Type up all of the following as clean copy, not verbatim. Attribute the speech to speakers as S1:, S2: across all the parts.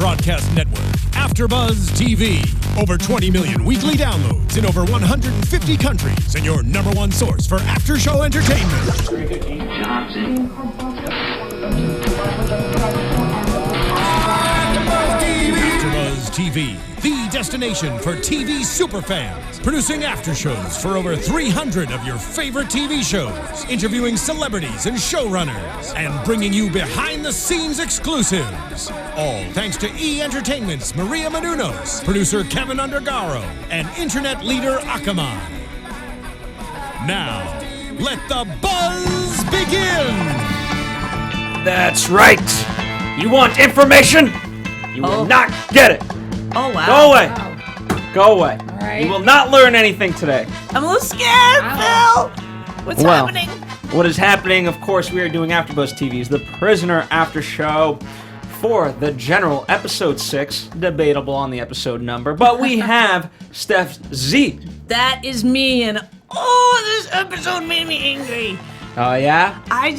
S1: broadcast network, AfterBuzz TV. Over 20 million weekly downloads in over 150 countries, and your number one source for after-show entertainment. AfterBuzz TV, the destination for TV superfans, producing aftershows for over 300 of your favorite TV shows, interviewing celebrities and showrunners, and bringing you behind-the-scenes exclusives. All thanks to E! Entertainment's Maria Menounos, producer Kevin Undergaro, and internet leader Akamai. Now, let the buzz begin!
S2: That's right! You want information? You will not get it!
S3: Oh, wow.
S2: Go away!
S3: Wow.
S2: Go away.
S4: All right.
S2: You will not learn anything today.
S3: I'm a little scared, Phil! What's happening?
S2: What is happening, of course, we are doing AfterBuzz TV's The Prisoner After Show for the General, Episode 6. Debatable on the episode number, but we have Steph Z.
S3: That is me, and this episode made me angry.
S2: Oh, yeah?
S3: I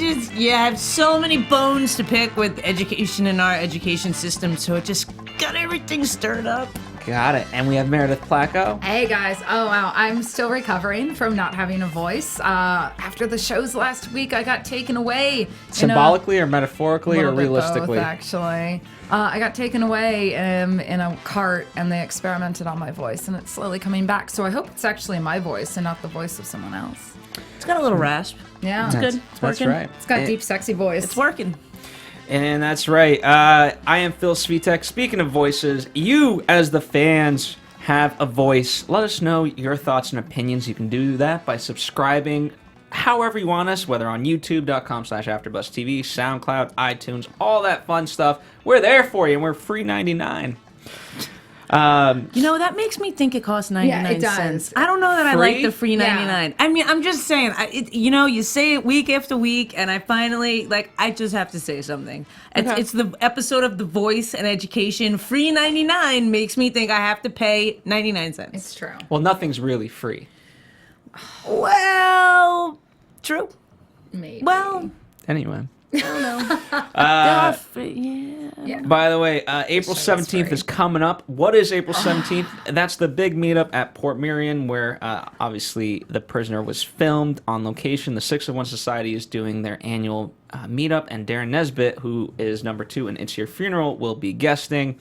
S3: have so many bones to pick with education in our education system, so it just got everything stirred up.
S2: Got it. And we have Meredith Placco.
S4: Hey guys, oh wow, I'm still recovering from not having a voice. After the shows last week, I got taken away.
S2: Symbolically or metaphorically or
S4: Little bit
S2: realistically?
S4: both, actually. I got taken away in a cart, and they experimented on my voice, and it's slowly coming back. So I hope it's actually my voice and not the voice of someone else.
S3: It's got a little rasp.
S4: Yeah,
S3: It's good. It's
S2: That's
S3: working.
S2: right.
S4: It's got deep, sexy voice.
S3: It's working.
S2: And that's right. I am Phil Svitek. Speaking of voices, you as the fans have a voice. Let us know your thoughts and opinions. You can do that by subscribing however you want us, whether on youtube.com/AfterBuzzTV, SoundCloud, iTunes, all that fun stuff. We're there for you, and we're free 99.
S3: That makes me think it costs 99
S4: Yeah, it does.
S3: cents. I don't know that I
S2: Free?
S3: like the free 99.
S4: Yeah.
S3: I mean, I'm just saying, you say it week after week, and I finally, I just have to say something. It's the episode of The Voice and Education. Free 99 makes me think I have to pay 99 cents.
S4: It's true.
S2: Well, nothing's really free.
S3: Well, true.
S4: Maybe.
S3: Well,
S2: Anyway.
S3: I don't know.
S4: Yeah.
S2: By the way, April
S4: show is
S2: 17th
S4: free.
S2: is coming up. What is April 17th? That's the big meetup at Port Merion, where obviously The Prisoner was filmed on location. The 6 of 1 Society is doing their annual meetup, and Darren Nesbitt, who is number 2 in It's Your Funeral, will be guesting.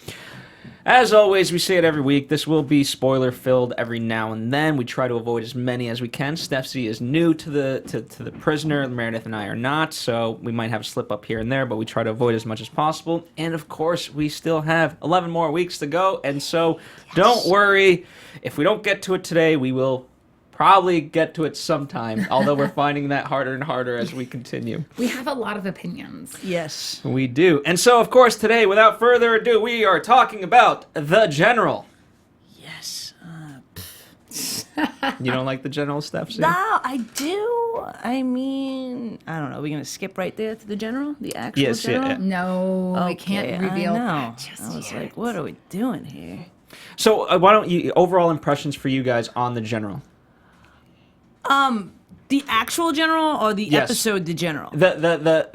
S2: As always, we say it every week, this will be spoiler-filled every now and then. We try to avoid as many as we can. Steph Z is new to the Prisoner. Meredith and I are not, so we might have a slip-up here and there, but we try to avoid as much as possible. And, of course, we still have 11 more weeks to go, and so don't worry. If we don't get to it today, we will probably get to it sometime, although we're finding that harder and harder as we continue.
S4: We have a lot of opinions.
S3: Yes.
S2: We do. And so, of course, today, without further ado, we are talking about The General.
S3: Yes.
S2: You don't like The General, Steph?
S3: No, I do. I mean, I don't know. We're going to skip right there to the general? The actual
S2: Yes, yeah,
S3: general?
S2: yeah.
S4: No, I can't reveal
S3: I know.
S4: that just
S3: I was
S4: yet.
S3: like, what are we doing here?
S2: So, why don't you, overall impressions for you guys on The General?
S3: The actual general or the
S2: Yes.
S3: episode The General?
S2: The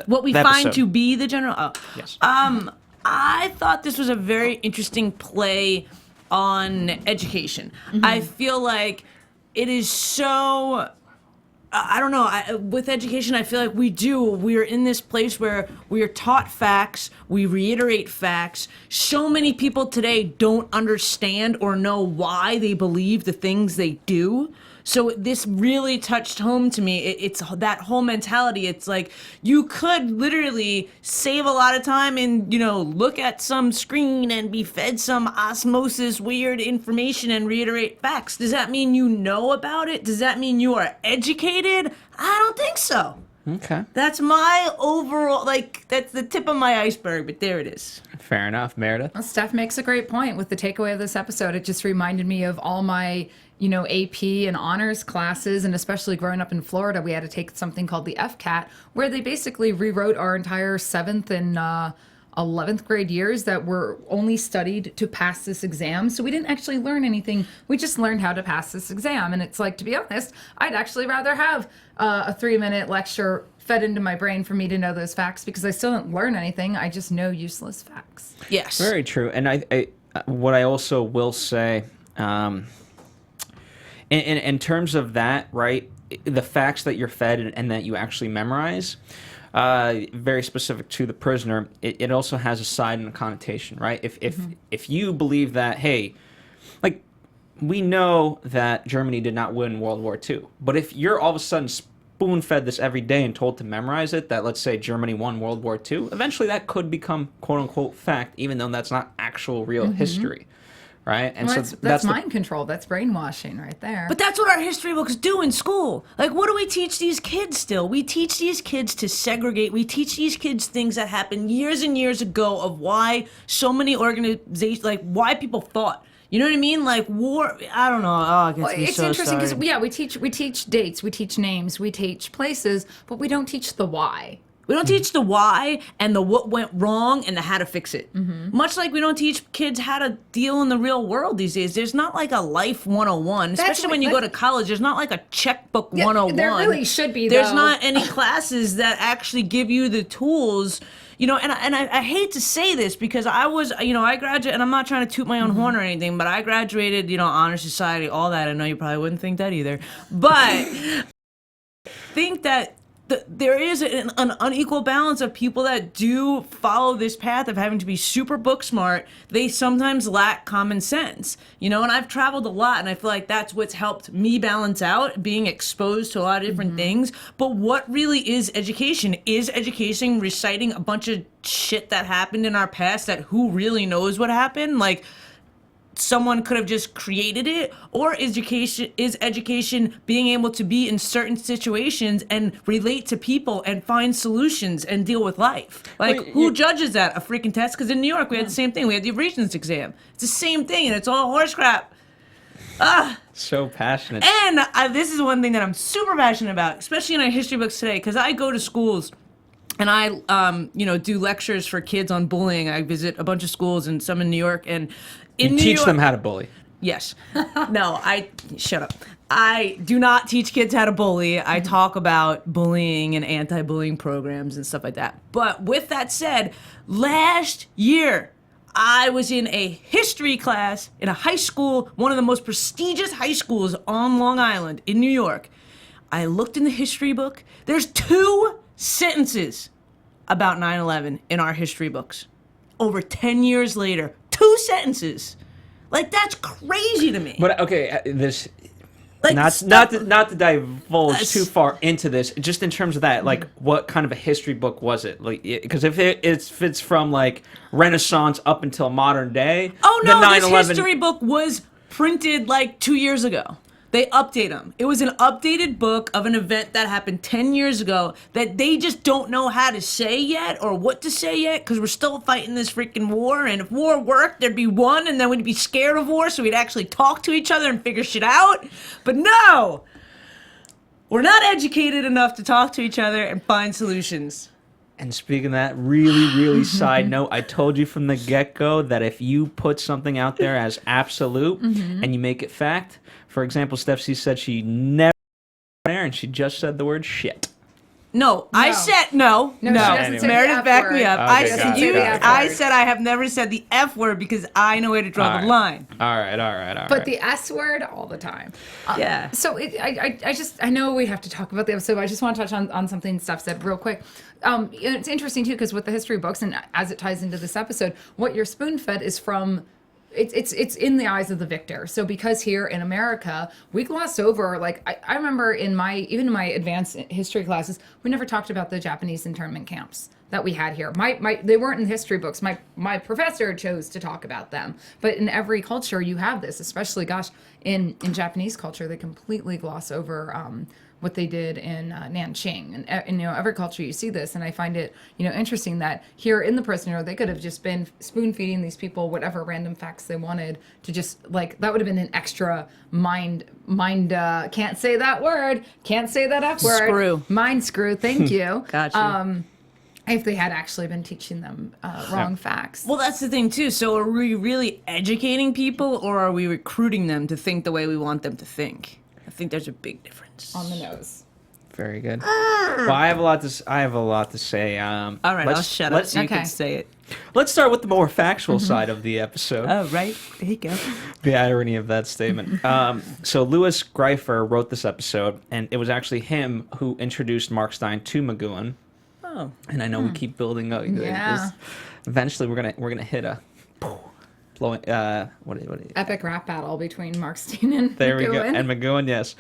S3: What we
S2: the
S3: find
S2: episode.
S3: to be the general? Oh.
S2: Yes.
S3: I thought this was a very interesting play on education. I feel like it is so... I don't know. With education, I feel like we're in this place where we are taught facts, we reiterate facts. So many people today don't understand or know why they believe the things they do. So this really touched home to me. It's that whole mentality. It's like you could literally save a lot of time and, look at some screen and be fed some osmosis weird information and reiterate facts. Does that mean you know about it? Does that mean you are educated? I don't think so.
S2: Okay.
S3: That's my overall, that's the tip of my iceberg, but there it is.
S2: Fair enough. Meredith?
S4: Well, Steph makes a great point with the takeaway of this episode. It just reminded me of all my, AP and honors classes, and especially growing up in Florida, we had to take something called the FCAT, where they basically rewrote our entire 7th and 11th grade years that were only studied to pass this exam. So we didn't actually learn anything. We just learned how to pass this exam. And it's like, to be honest, I'd actually rather have a 3-minute lecture fed into my brain for me to know those facts because I still didn't learn anything. I just know useless facts.
S3: Yes.
S2: Very true. And I what I also will say, in terms of that, right, the facts that you're fed and that you actually memorize, very specific to the prisoner, it also has a side and a connotation, right? If you believe that, hey, like, we know that Germany did not win World War II, but if you're all of a sudden spoon-fed this every day and told to memorize it, that let's say Germany won World War II, eventually that could become quote-unquote fact, even though that's not actual real history, right? And
S4: Well,
S2: so
S4: that's mind control. That's brainwashing right there.
S3: But that's what our history books do in school. Like, what do we teach these kids still? We teach these kids to segregate. We teach these kids things that happened years and years ago of why so many organizations, like, why people fought. You know what I mean? Like war. I don't know. Oh, it gets me
S4: It's
S3: so
S4: interesting because
S3: started.
S4: we teach dates, we teach names, we teach places, but we don't teach the why.
S3: We don't teach the why and the what went wrong and the how to fix it. Much like we don't teach kids how to deal in the real world these days. There's not like a life 101, especially when you go to college. There's not like a checkbook 101.
S4: There really should be,
S3: There's
S4: though.
S3: not any classes that actually give you the tools. You know, and I hate to say this because I was, you know, I graduated, and I'm not trying to toot my own horn or anything, but I graduated, you know, honor society, all that. I know you probably wouldn't think that either. But think that there is an unequal balance of people that do follow this path of having to be super book smart. They sometimes lack common sense, you know, and I've traveled a lot and I feel like that's what's helped me balance out, being exposed to a lot of different things. But what really is education? Is education reciting a bunch of shit that happened in our past that who really knows what happened? Like, someone could have just created it, or is education being able to be in certain situations and relate to people and find solutions and deal with life? Like, who judges that? A freaking test? Because in New York we had the same thing. We had the Regents exam. It's the same thing, and it's all horse crap.
S2: so passionate.
S3: And this is one thing that I'm super passionate about, especially in our history books today, because I go to schools and I, you know, do lectures for kids on bullying. I visit a bunch of schools and some in New York, and in New
S2: teach
S3: York,
S2: them how to bully.
S3: Yes. No, shut up. I do not teach kids how to bully. I talk about bullying and anti-bullying programs and stuff like that. But with that said, last year, I was in a history class in a high school, one of the most prestigious high schools on Long Island in New York. I looked in the history book. There's 2 sentences about 9/11 in our history books. Over 10 years later, 2 sentences. Like, that's crazy to me.
S2: But okay, this
S3: Like,
S2: not to divulge too far into this, just in terms of that, like, what kind of a history book was it? Like, because if it's from like Renaissance up until modern day,
S3: Oh no,
S2: the
S3: this
S2: 9/11
S3: history book was printed like 2 years ago. They update them. It was an updated book of an event that happened 10 years ago that they just don't know how to say yet or what to say yet because we're still fighting this freaking war. And if war worked, there'd be one, and then we'd be scared of war, so we'd actually talk to each other and figure shit out. But no! We're not educated enough to talk to each other and find solutions.
S2: And speaking of that, really side note, I told you from the get-go that if you put something out there as absolute and you make it fact, for example, Steph C said she never there and she just said the word shit.
S3: No, I said no.
S4: No, she doesn't say the
S3: Meredith,
S4: F
S3: back me
S4: word.
S3: up.
S2: Okay,
S3: I
S2: got
S3: said
S2: it,
S3: you.
S2: got it.
S3: I said I have never said the F word because I know where to draw the line.
S2: All right.
S4: But the S word all the time.
S3: Yeah.
S4: So I know we have to talk about the episode, but I just want to touch on something Steph said real quick. It's interesting too because with the history books and as it ties into this episode, what you're spoon fed is from. It's in the eyes of the victor. So because here in America, we gloss over, like I remember in my advanced history classes, we never talked about the Japanese internment camps that we had here. They weren't in history books. My professor chose to talk about them. But in every culture you have this, especially in Japanese culture, they completely gloss over what they did in Nanjing, and every culture you see this, and I find it interesting that here in The Prisoner they could have just been spoon feeding these people whatever random facts they wanted to just like that would have been an extra mind can't say that word, can't say that F word,
S3: Screw.
S4: mind screw. Thank you.
S3: Gotcha.
S4: If they had actually been teaching them wrong facts.
S3: Well, that's the thing too. So are we really educating people, or are we recruiting them to think the way we want them to think? I think there's a big difference.
S4: On the nose.
S2: Very good. Well, I have a lot to say.
S3: All right, I'll shut up so you can say it.
S2: Let's start with the more factual side of the episode.
S3: Oh, right. There you go.
S2: The irony of that statement. So Louis Greifer wrote this episode, and it was actually him who introduced Mark Stein to McGoohan.
S3: Oh.
S2: And I know we keep building up.
S4: Yeah.
S2: Eventually, we're gonna hit a blowing.
S4: Epic rap battle between Mark Stein and
S2: There
S4: McGoohan.
S2: we go. And McGoohan, yes.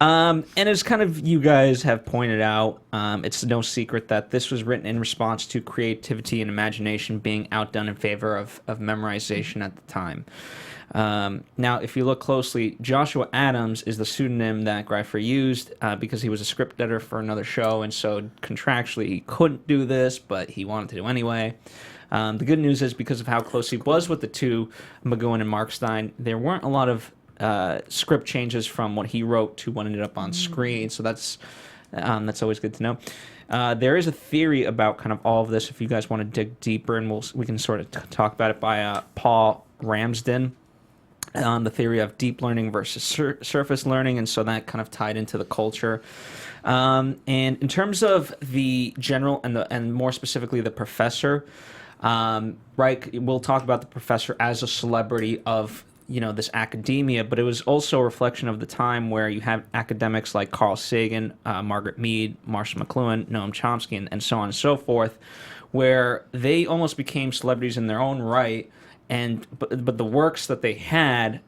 S2: And as kind of you guys have pointed out, it's no secret that this was written in response to creativity and imagination being outdone in favor of memorization at the time. Now, if you look closely, Joshua Adams is the pseudonym that Greifer used because he was a script editor for another show, and so contractually he couldn't do this, but he wanted to do anyway. The good news is because of how close he was with the two, McGoohan and Mark Stein, there weren't a lot of script changes from what he wrote to what ended up on screen, so that's always good to know. There is a theory about kind of all of this if you guys want to dig deeper, and we can sort of talk about it by Paul Ramsden. The theory of deep learning versus surface learning, and so that kind of tied into the culture. And in terms of the general and more specifically the professor, right, we'll talk about the professor as a celebrity of this academia, but it was also a reflection of the time where you have academics like Carl Sagan, Margaret Mead, Marshall McLuhan, Noam Chomsky, and so on and so forth, where they almost became celebrities in their own right. But the works that they had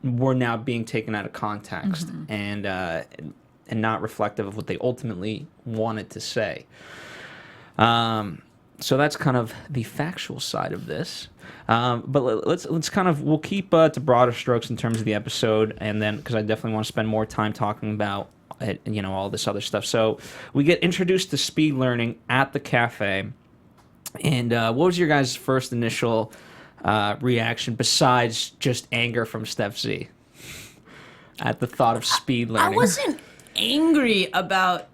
S2: were now being taken out of context and not reflective of what they ultimately wanted to say. So that's kind of the factual side of this. But let's kind of we'll keep to broader strokes in terms of the episode, and then because I definitely want to spend more time talking about it, all this other stuff. So we get introduced to speed learning at the cafe, and what was your guys' first initial reaction besides just anger from Steph Z at the thought of speed learning?
S3: I wasn't angry about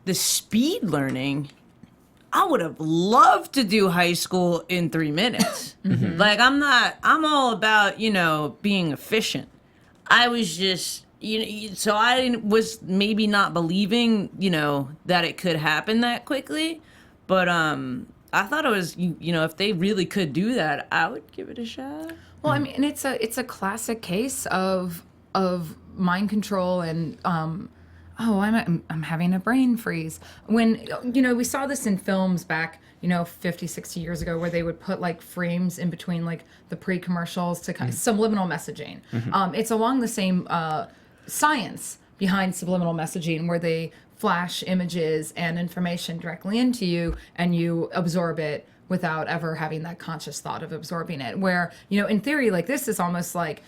S3: the speed learning. I would have loved to do high school in 3 minutes. Like, I'm all about, being efficient. I was just, so I was maybe not believing, that it could happen that quickly. But, I thought it was, if they really could do that, I would give it a shot.
S4: Well, I mean, it's a classic case of mind control and I'm having a brain freeze. When we saw this in films back 50, 60 years ago, where they would put like frames in between like the pre-commercials to kind of subliminal messaging. It's along the same science behind subliminal messaging, where they flash images and information directly into you and you absorb it without ever having that conscious thought of absorbing it. Where, in theory, like this is almost like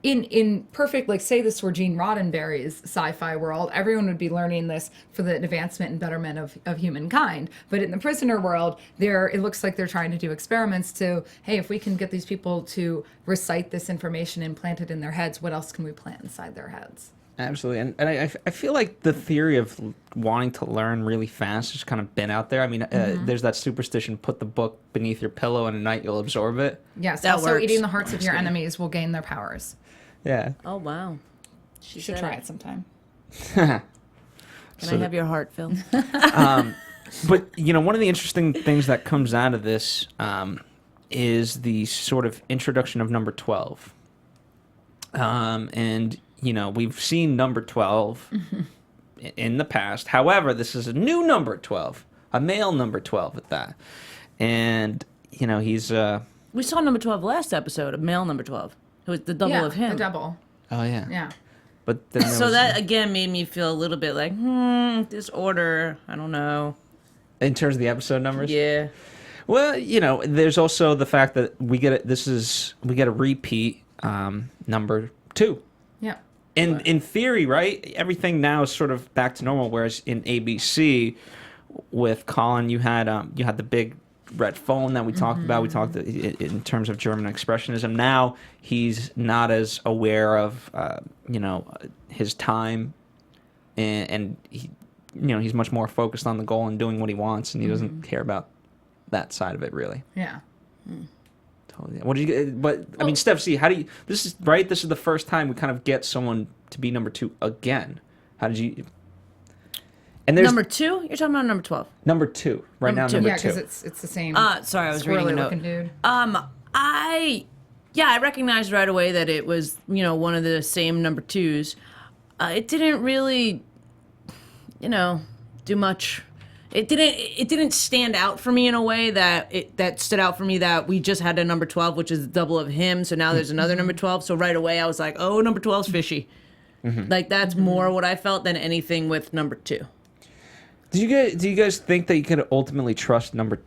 S4: in perfect, like say this were Gene Roddenberry's sci-fi world, everyone would be learning this for the advancement and betterment of humankind. But in the prisoner world, it looks like they're trying to do experiments to, hey, if we can get these people to recite this information and plant it in their heads, what else can we plant inside their heads?
S2: Absolutely, and I feel like the theory of wanting to learn really fast has kind of been out there. I mean, there's that superstition: put the book beneath your pillow, and at night you'll absorb it.
S4: Yes.
S3: That
S4: also,
S3: works.
S4: eating the hearts of your enemies will gain their powers.
S2: Yeah.
S3: Oh, wow.
S4: You should try it sometime.
S3: Can I have your heart, Phil?
S2: But one of the interesting things that comes out of this is the sort of introduction of number 12, and. We've seen number 12 in the past. However, this is a new number 12, a male number 12 at that. And, he's...
S3: We saw number 12 last episode, a male number 12. It was the double of him.
S4: The double.
S2: Oh, yeah.
S4: Yeah.
S2: But then
S3: So that, again, made me feel a little bit like, this order, I don't know.
S2: In terms of the episode numbers?
S3: Yeah.
S2: Well, there's also the fact that we get a repeat number 2.
S4: Yeah.
S2: In theory, right, everything now is sort of back to normal. Whereas in ABC, with Colin, you had the big red phone that we talked about. We talked in terms of German expressionism. Now he's not as aware of his time, and he, he's much more focused on the goal and doing what he wants, and he doesn't care about that side of it really.
S4: Yeah.
S2: What did you? But I mean, Steph C, how do you? This is right. This is the first time we kind of get someone to be number 2 again. How did you? And there's
S3: Number 2? You're talking about number 12.
S2: number 2 right now.
S3: Number two.
S2: Number
S4: Yeah,
S2: 2.
S4: because it's the same.
S3: Sorry, I was reading a
S4: squirrely
S3: note.
S4: looking dude.
S3: I recognized right away that it was, one of the same number 2s. It didn't really, do much. It didn't stand out for me in a way that stood out for me that we just had a number 12, which is double of him. So now there's another number 12. So right away I was like, oh, number 12's fishy. Like that's more what I felt than anything with number 2.
S2: Do you guys think that you could ultimately trust number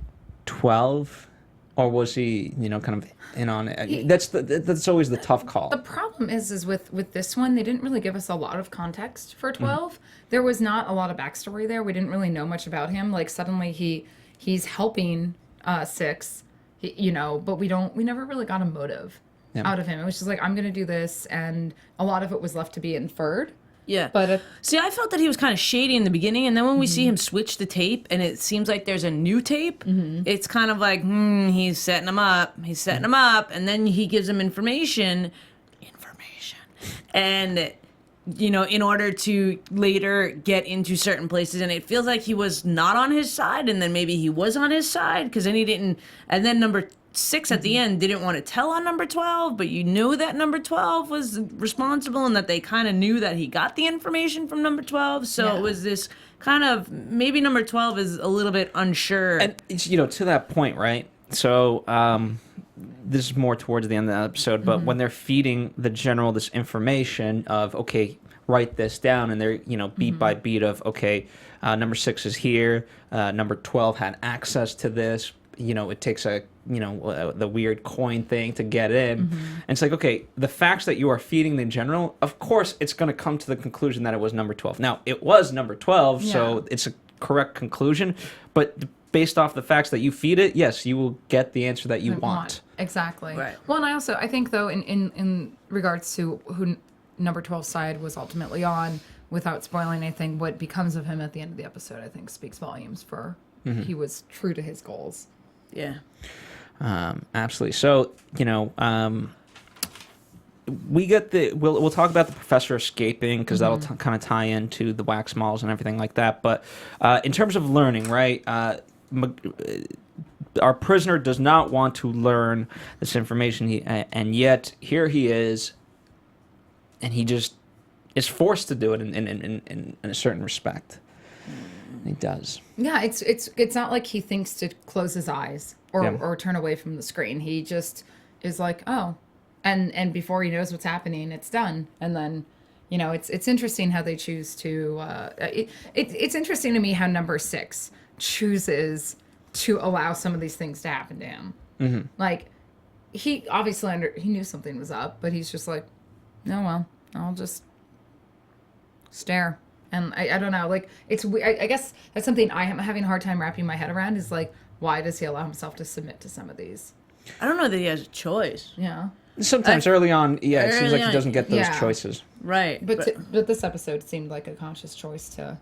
S2: 12, or was he, kind of in on it? That's always the tough call.
S4: The problem is with this one, they didn't really give us a lot of context for 12. There was not a lot of backstory there. We didn't really know much about him. Like suddenly he's helping 6, but we never really got a motive out of him. It was just like, I'm gonna do this, and a lot of it was left to be inferred.
S3: Yeah.
S4: But
S3: see, I felt that he was kind of shady in the beginning, and then when we see him switch the tape, and it seems like there's a new tape, it's kind of like, he's setting him up. He's setting him up, and then he gives him information, and in order to later get into certain places, and it feels like he was not on his side, and then maybe he was on his side, because then he didn't, and then number 6 at the end didn't want to tell on number 12, but you knew that number 12 was responsible and that they kind of knew that he got the information from number 12. So it was this kind of, maybe number 12 is a little bit unsure.
S2: And, to that point, right? So, this is more towards the end of the episode, but when they're feeding the general this information of, okay, write this down, and they're, beat by beat of, okay, number 6 is here, number 12 had access to this, it takes the weird coin thing to get in. And it's like, okay, the facts that you are feeding the general, of course, it's going to come to the conclusion that it was number 12. Now, it was number 12, so it's a correct conclusion. But based off the facts that you feed it, yes, you will get the answer that you want.
S4: Exactly.
S3: Right.
S4: Well, and I think, though, in regards to who number 12's side was ultimately on, without spoiling anything, what becomes of him at the end of the episode, I think, speaks volumes for he was true to his goals.
S3: Yeah.
S2: Absolutely. So, we get we'll talk about the professor escaping, because that'll kind of tie into the wax models and everything like that. But in terms of learning, right, our prisoner does not want to learn this information, and yet here he is, and he just is forced to do it in a certain respect. He does.
S4: Yeah, it's not like he thinks to close his eyes or turn away from the screen. He just is like, oh, and before he knows what's happening, it's done. And then, it's interesting how they choose to. It's interesting to me how number 6 chooses to allow some of these things to happen to him. Like, he obviously he knew something was up, but he's just like, oh well, I'll just stare. And I don't know, like, I guess that's something I am having a hard time wrapping my head around, is like, why does he allow himself to submit to some of these?
S3: I don't know that he has a choice.
S4: Yeah.
S2: Sometimes early on, it seems like he doesn't get those choices.
S3: Right.
S4: But this episode seemed like a conscious choice to...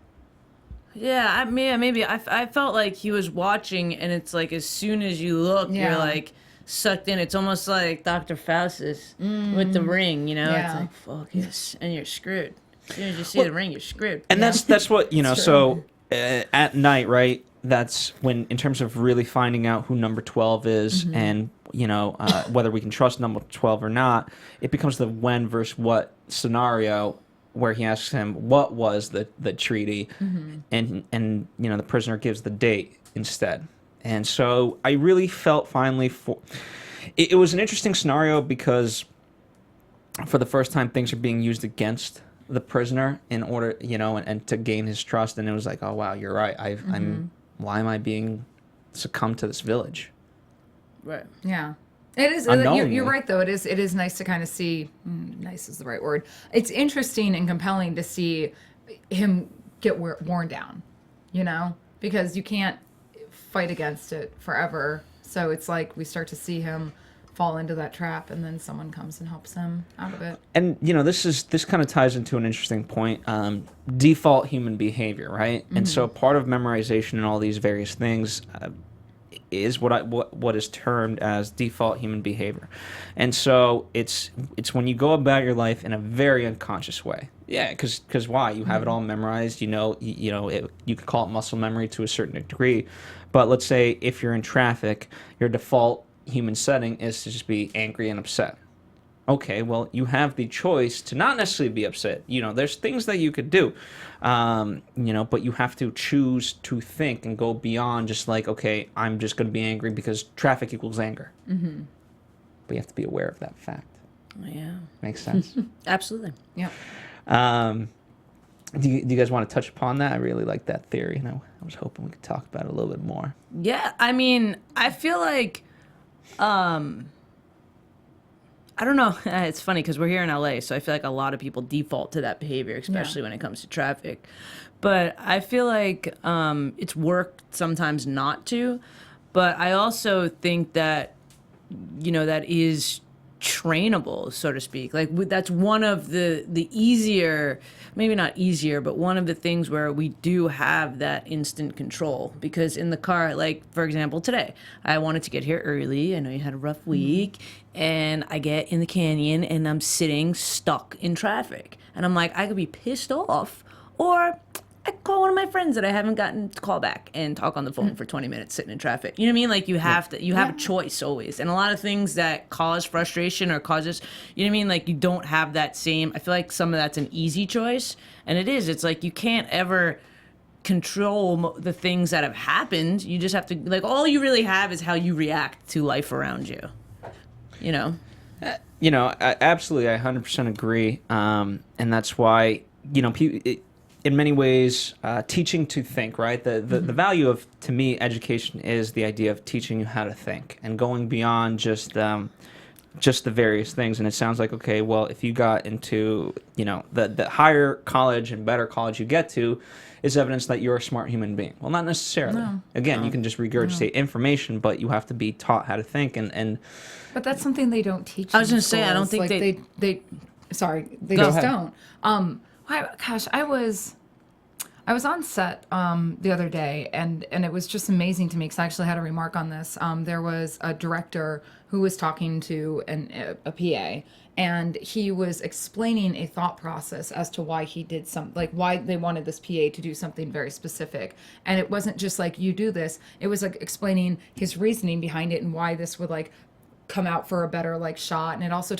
S3: Yeah, maybe. I felt like he was watching, and it's like, as soon as you look, you're like sucked in. It's almost like Dr. Faustus with the ring, It's like, focus, and you're screwed. As soon as you see the ring, you're screwed.
S2: And that's what, so at night, right, that's when, in terms of really finding out who number 12 is and, whether we can trust number 12 or not, it becomes the when versus what scenario, where he asks him what was the treaty, and the prisoner gives the date instead. And so I really felt finally it was an interesting scenario, because for the first time things are being used against the prisoner in order, and to gain his trust. And it was like, oh wow, you're right. Why am I being succumbed to this village?
S3: Right.
S4: Yeah. It is. You're right, though. It is nice to kind of see. Nice is the right word. It's interesting and compelling to see him get worn down, because you can't fight against it forever. So it's like we start to see him fall into that trap, and then someone comes and helps him out of it.
S2: And this kind of ties into an interesting point, default human behavior, right? And so part of memorization and all these various things is what is termed as default human behavior. And so it's when you go about your life in a very unconscious way. Yeah, because why? You have it all memorized. You could call it muscle memory to a certain degree. But let's say if you're in traffic, your default human setting is to just be angry and upset. Okay, well, you have the choice to not necessarily be upset. There's things that you could do, but you have to choose to think and go beyond just like, okay, I'm just going to be angry because traffic equals anger. Mm-hmm. But you have to be aware of that fact.
S3: Yeah.
S2: Makes sense?
S3: Absolutely.
S4: Yeah.
S2: Do you guys want to touch upon that? I really like that theory, and I was hoping we could talk about it a little bit more.
S3: Yeah, I mean, I feel like, I don't know. It's funny because we're here in LA, so I feel like a lot of people default to that behavior, especially when it comes to traffic. But I feel like it's worked sometimes not to. But I also think that, that is trainable, so to speak. Like that's one of the easier, maybe not easier, but one of the things where we do have that instant control. Because in the car, like for example today, I wanted to get here early. I know you had a rough week, and I get in the canyon and I'm sitting stuck in traffic, and I'm like, I could be pissed off, or I call one of my friends that I haven't gotten to call back and talk on the phone for 20 minutes sitting in traffic. You know what I mean? Like you have a choice always. And a lot of things that cause frustration or causes, you know what I mean? Like you don't have that same, I feel like some of that's an easy choice. And it is. It's like you can't ever control the things that have happened. You just have to, like, all you really have is how you react to life around you.
S2: I absolutely, I 100% agree. And that's why, in many ways, teaching to think, right? The value of, to me, education is the idea of teaching you how to think and going beyond just the various things. And it sounds like, okay, well, if you got into, the higher college and better college you get to is evidence that you're a smart human being. Well, not necessarily. No. Again, you can just regurgitate information, but you have to be taught how to think.
S4: But that's something they don't teach.
S3: I was going to say, I don't think
S4: like they just don't. I was on set the other day, and it was just amazing to me because I actually had a remark on this. There was a director who was talking to a PA, and he was explaining a thought process as to why he did why they wanted this PA to do something very specific. And it wasn't just like, you do this. It was like explaining his reasoning behind it and why this would come out for a better shot. And he also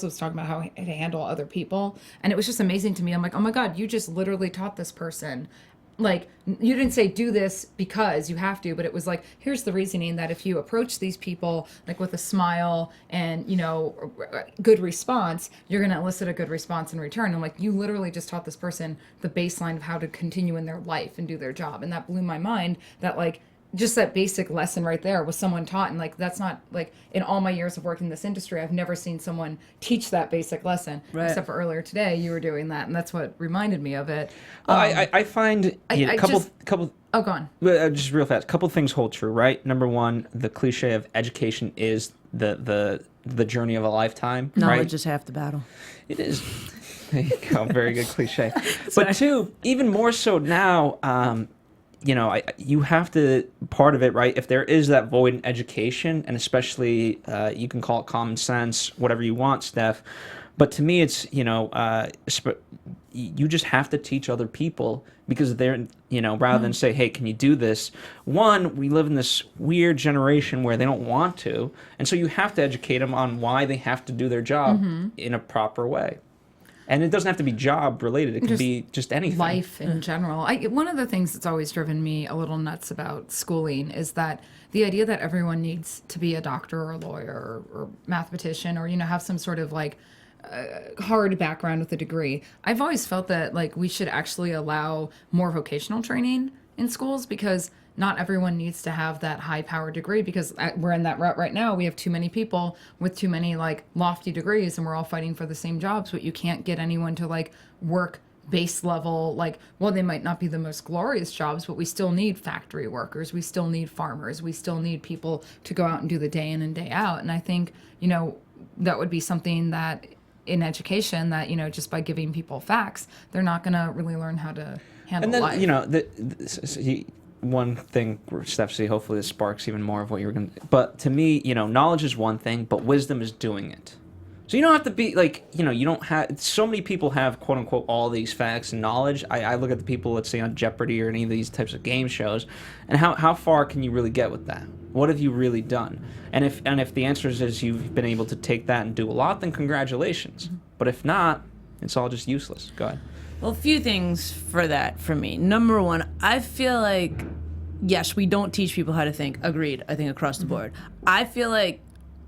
S4: was talking about how to handle other people, and it was just amazing to me. I'm like, oh my god, you just literally taught this person, you didn't say do this because you have to, but it was like, here's the reasoning that if you approach these people with a smile and good response, you're going to elicit a good response in return. I'm like, you literally just taught this person the baseline of how to continue in their life and do their job. And that blew my mind that just that basic lesson right there was someone taught. And that's not in all my years of working in this industry, I've never seen someone teach that basic lesson, except for earlier today, you were doing that. And that's what reminded me of it.
S2: I find a couple.
S4: Oh, go on.
S2: Just real fast. A couple things hold true, right? Number one, the cliche of education is the journey of a lifetime.
S3: Knowledge is half the battle.
S2: It is. There you go. Very good cliche. But two, even more so now, you have to, part of it, right? If there is that void in education, and especially you can call it common sense, whatever you want, Steph. But to me, it's, you just have to teach other people because they're, rather than say, hey, can you do this? One, we live in this weird generation where they don't want to. And so you have to educate them on why they have to do their job in a proper way. And it doesn't have to be job related. It could be just anything.
S4: Life in general. One of the things that's always driven me a little nuts about schooling is that the idea that everyone needs to be a doctor or a lawyer or mathematician or, have some sort of hard background with a degree. I've always felt that we should actually allow more vocational training in schools because not everyone needs to have that high-powered degree because we're in that route right now. We have too many people with too many lofty degrees, and we're all fighting for the same jobs. But you can't get anyone to work base level. They might not be the most glorious jobs, but we still need factory workers. We still need farmers. We still need people to go out and do the day in and day out. And I think that would be something that in education that just by giving people facts, they're not going to really learn how to handle life.
S2: And then one thing, Steph, see, hopefully this sparks even more of what you were going to... But to me, knowledge is one thing, but wisdom is doing it. So you don't have to be like, you don't have, so many people have quote unquote all these facts and knowledge. I look at the people, let's say on Jeopardy or any of these types of game shows, and how far can you really get with that? What have you really done? And if the answer is you've been able to take that and do a lot, then congratulations. But if not, it's all just useless. Go ahead.
S3: Well, a few things for that for me. Number one, I feel like, yes, we don't teach people how to think. Agreed, I think across the board. I feel like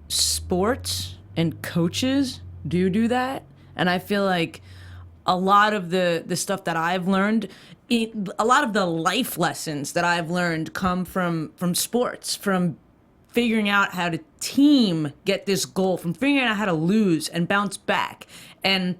S3: sports and coaches do that. And I feel like a lot of the stuff that I've learned, a lot of the life lessons that I've learned come from sports, from figuring out how to get this goal, from figuring out how to lose and bounce back, and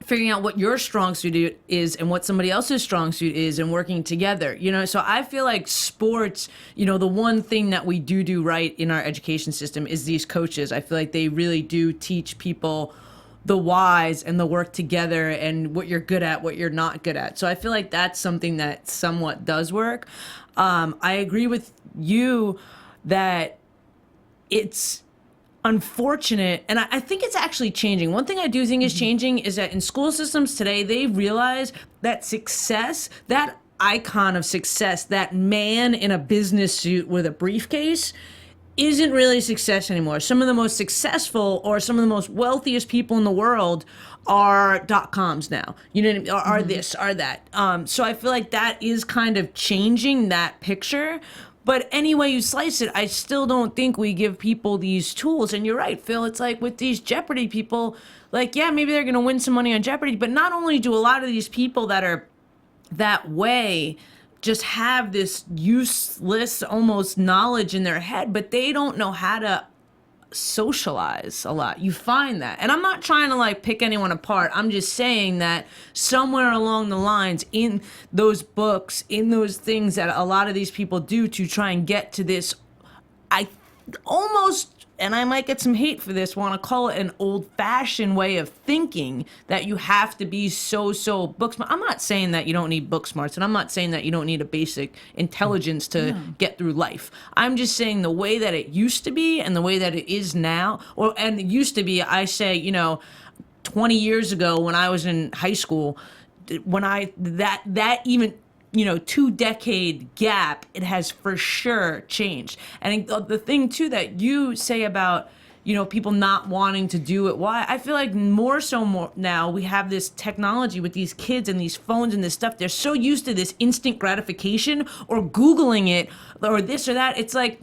S3: figuring out what your strong suit is and what somebody else's strong suit is, and working together, So I feel like sports, the one thing that we do right in our education system is these coaches. I feel like they really do teach people the whys and the work together and what you're good at, what you're not good at. So I feel like that's something that somewhat does work. I agree with you that it's unfortunate, and I think it's actually changing. One thing I do think is changing is that in school systems today, they realize that success, that icon of success, that man in a business suit with a briefcase, isn't really success anymore. Some of the most successful or some of the most wealthiest people in the world are .coms now. You know what I mean? Are this, are that. So I feel like that is kind of changing that picture. But any way you slice it, I still don't think we give people these tools. And you're right, Phil. It's like with these Jeopardy people, like, yeah, maybe they're going to win some money on Jeopardy. But not only do a lot of these people that are that way just have this useless almost knowledge in their head, but they don't know how to socialize a lot. You find that. And I'm not trying to like pick anyone apart. I'm just saying that somewhere along the lines in those books, in those things that a lot of these people do to try and get to this, I almost, and I might get some hate for this, want to call it an old-fashioned way of thinking, that you have to be so book smart. I'm not saying that you don't need book smarts, and I'm not saying that you don't need a basic intelligence to get through life. I'm just saying the way that it used to be and the way that it is now, and it used to be, I say, 20 years ago when I was in high school, when that even 2-decade gap, it has for sure changed. And the thing too that you say about people not wanting to do it, why I feel like more now we have this technology with these kids and these phones and this stuff. They're so used to this instant gratification or Googling it or this or that. It's like,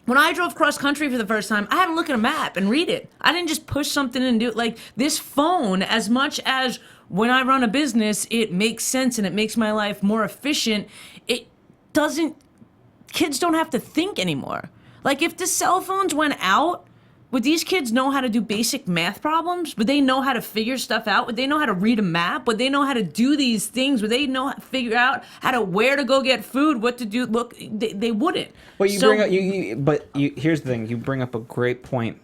S3: when I drove cross country for the first time, I had to look at a map and read it. I didn't just push something in and do it. Like this phone, as much as when I run a business, it makes sense and it makes my life more efficient, kids don't have to think anymore. Like if the cell phones went out, would these kids know how to do basic math problems? Would they know how to figure stuff out? Would they know how to read a map? Would they know how to do these things? Would they know how to figure out where to go get food, what to do? Look, they wouldn't.
S2: Well, here's the thing. You bring up a great point.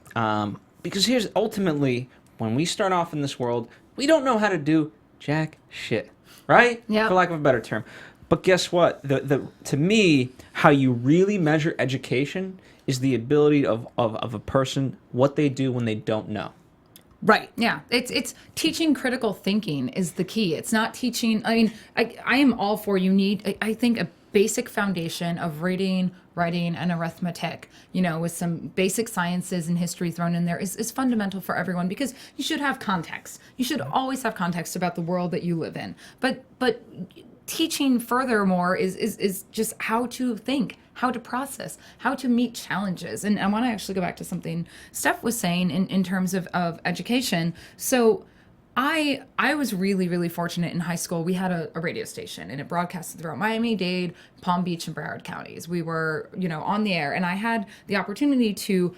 S2: Because here's ultimately, when we start off in this world, we don't know how to do jack shit, right?
S4: Yeah.
S2: For lack of a better term. But guess what? To me, how you really measure education is the ability of a person, what they do when they don't know.
S4: Right. Yeah. It's teaching critical thinking is the key. It's not teaching. I mean, I am all for, you need, I think, a basic foundation of reading, writing, and arithmetic, with some basic sciences and history thrown in there is fundamental for everyone, because you should have context. You should always have context about the world that you live in. But teaching furthermore is just how to think, how to process, how to meet challenges. And I want to actually go back to something Steph was saying in terms of education. So I was really, really fortunate in high school. We had a radio station, and it broadcasted throughout Miami-Dade, Palm Beach, and Broward counties. We were, on the air, and I had the opportunity to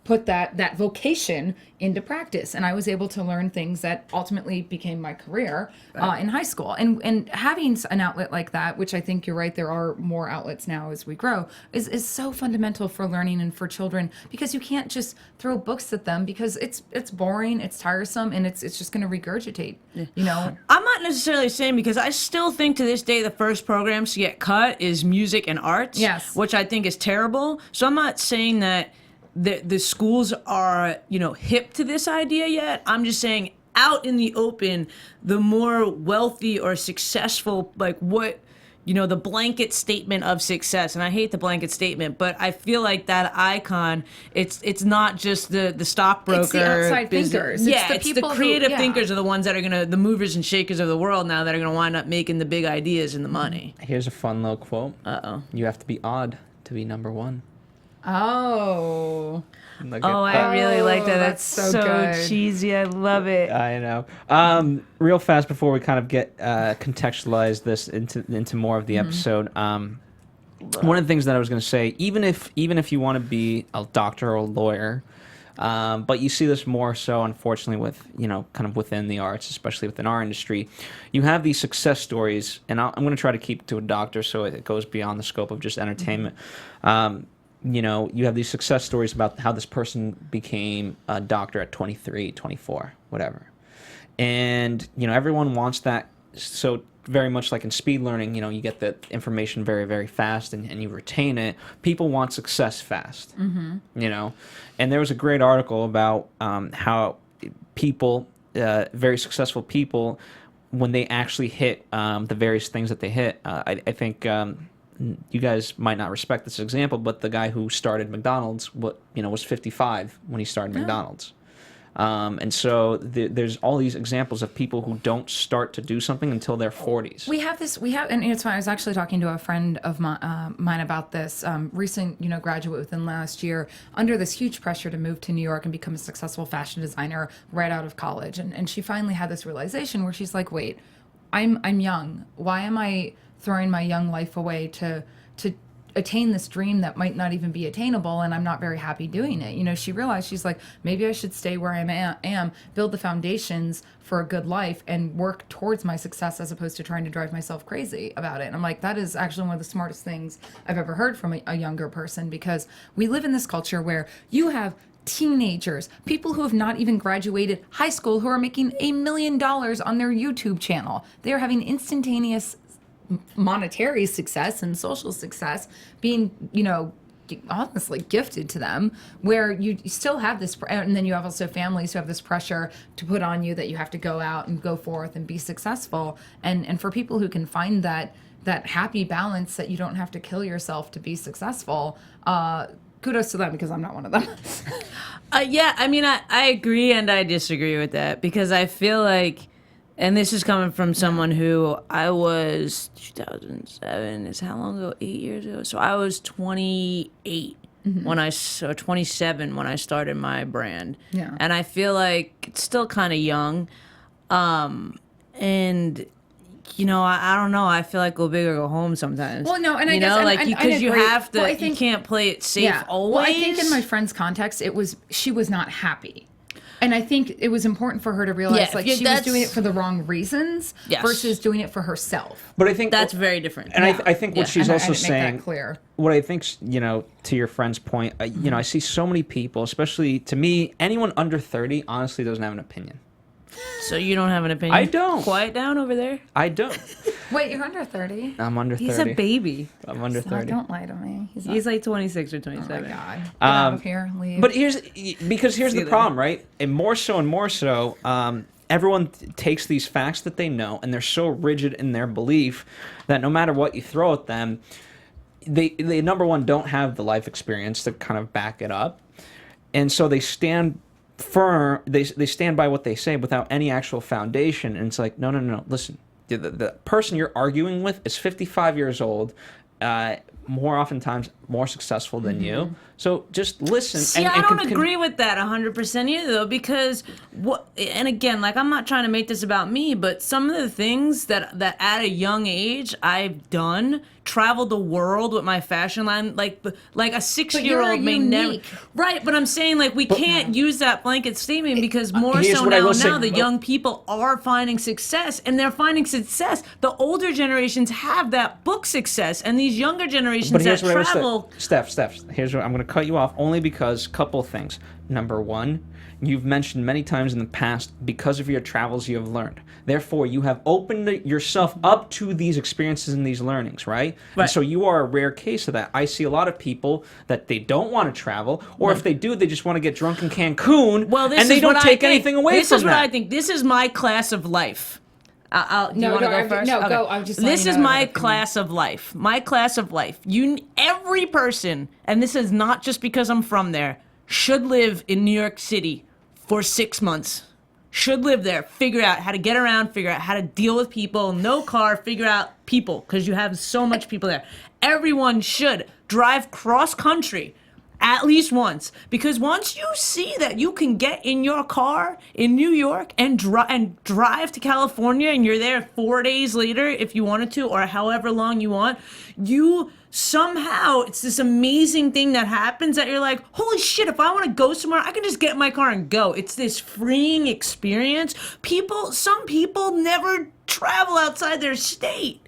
S4: put that vocation into practice, and I was able to learn things that ultimately became my career in high school. And having an outlet like that, which I think you're right, there are more outlets now as we grow, is so fundamental for learning and for children, because you can't just throw books at them, because it's boring, it's tiresome, and it's just going to regurgitate.
S3: I'm not necessarily saying, because I still think to this day the first programs to get cut is music and arts,
S4: yes,
S3: which I think is terrible. So I'm not saying that the schools are, hip to this idea yet. I'm just saying, out in the open, the more wealthy or successful, like what, the blanket statement of success, and I hate the blanket statement, but I feel like that icon, it's not just the stockbroker.
S4: It's the outside thinkers.
S3: It's the creative thinkers are the ones that are the movers and shakers of the world now that are gonna wind up making the big ideas and the money.
S2: Here's a fun little quote. You have to be odd to be number one.
S4: Oh.
S3: I really like that. That's so
S4: good.
S3: cheesy. I love it.
S2: I know. Real fast before we kind of get contextualize this into more of the episode. One of the things that I was going to say, even if you want to be a doctor or a lawyer, but you see this more so, unfortunately, with kind of within the arts, especially within our industry, you have these success stories, and I'm going to try to keep it to a doctor so it goes beyond the scope of just entertainment. You have these success stories about how this person became a doctor at 23, 24, whatever. And, everyone wants that. So very much like in speed learning, you get the information very, very fast and you retain it. People want success fast, and there was a great article about how people, very successful people, when they actually hit the various things that they hit, I think... you guys might not respect this example, but the guy who started McDonald's, was 55 when he started McDonald's. And so there's all these examples of people who don't start to do something until their 40s.
S4: And it's funny, I was actually talking to a friend of mine about this, recent, graduate within last year, under this huge pressure to move to New York and become a successful fashion designer right out of college. And she finally had this realization where she's like, wait, I'm young. Why am I throwing my young life away to attain this dream that might not even be attainable, and I'm not very happy doing it. She realized, she's like, maybe I should stay where I am, build the foundations for a good life, and work towards my success as opposed to trying to drive myself crazy about it. And I'm like, that is actually one of the smartest things I've ever heard from a younger person, because we live in this culture where you have teenagers, people who have not even graduated high school, who are making $1 million on their YouTube channel. They are having instantaneous monetary success and social success being, honestly gifted to them, where you still have this, and then you have also families who have this pressure to put on you that you have to go out and go forth and be successful. And for people who can find that happy balance, that you don't have to kill yourself to be successful, kudos to them, because I'm not one of them.
S3: I agree and I disagree with that, because I feel like, and this is coming from someone who I was 2007 is how long ago? 8 years ago. So I was 28 so 27 when I started my brand.
S4: Yeah.
S3: And I feel like it's still kind of young. And I don't know. I feel like go big or go home sometimes.
S4: Well, no, and I guess
S3: because you have to.
S4: Well, I think,
S3: you can't play it safe always.
S4: Well, I think in my friend's context, she was not happy. And I think it was important for her to realize, she was doing it for the wrong reasons versus doing it for herself.
S2: But I think
S3: that's very different.
S2: And I think what she's also saying,
S4: make that clear.
S2: What I think, to your friend's point, I see so many people, especially to me, anyone under 30, honestly, doesn't have an opinion.
S3: So you don't have an opinion?
S2: I don't.
S3: Quiet down over there.
S2: I don't.
S4: Wait, you're under 30?
S2: I'm under 30.
S3: He's a baby.
S2: I'm under 30.
S4: Don't lie to me.
S3: He's like 26 or 27.
S4: Oh my God. Get out of here. Leave.
S2: But here's the problem, right? And more so, everyone takes these facts that they know, and they're so rigid in their belief that no matter what you throw at them, they number one, don't have the life experience to kind of back it up. And so they stand firm, they stand by what they say without any actual foundation. And it's like, no, listen, the person you're arguing with is 55 years old, more oftentimes more successful than you. So just listen.
S3: See, I don't agree with that 100% either, though, because and again, like, I'm not trying to make this about me, but some of the things that at a young age I've done, traveled the world with my fashion line, like a 6-year-old may never. Right, but I'm saying, like, we can't use that blanket statement, because more so now the young people are finding success, and they're finding success. The older generations have that book success, and these younger generations generations
S2: But
S3: that
S2: here's what
S3: travel.
S2: Steph, here's what I'm going to cut you off only because couple things. Number one, you've mentioned many times in the past, because of your travels, you have learned. Therefore, you have opened yourself up to these experiences and these learnings, right?
S3: Right.
S2: And so you are a rare case of that. I see a lot of people that they don't want to travel, or if they do, they just want to get drunk in Cancun,
S3: Well, this
S2: and they
S3: is
S2: don't
S3: what
S2: take
S3: I think.
S2: anything away
S3: this
S2: from
S3: is what
S2: that.
S3: I think. This is my class of life. Do you want to go first?
S4: No, go. I was just letting
S3: This
S4: you
S3: is
S4: know
S3: my
S4: everything.
S3: class of life. My class of life. Every person, and this is not just because I'm from there, should live in New York City for 6 months. Should live there. Figure out how to get around. Figure out how to deal with people. No car. Figure out people, because you have so much people there. Everyone should drive cross country at least once, because once you see that you can get in your car in New York and drive to California, and you're there 4 days later if you wanted to, or however long you want, you somehow, it's this amazing thing that happens that you're like, holy shit, if I want to go somewhere, I can just get in my car and go. It's this freeing experience. Some people never travel outside their state.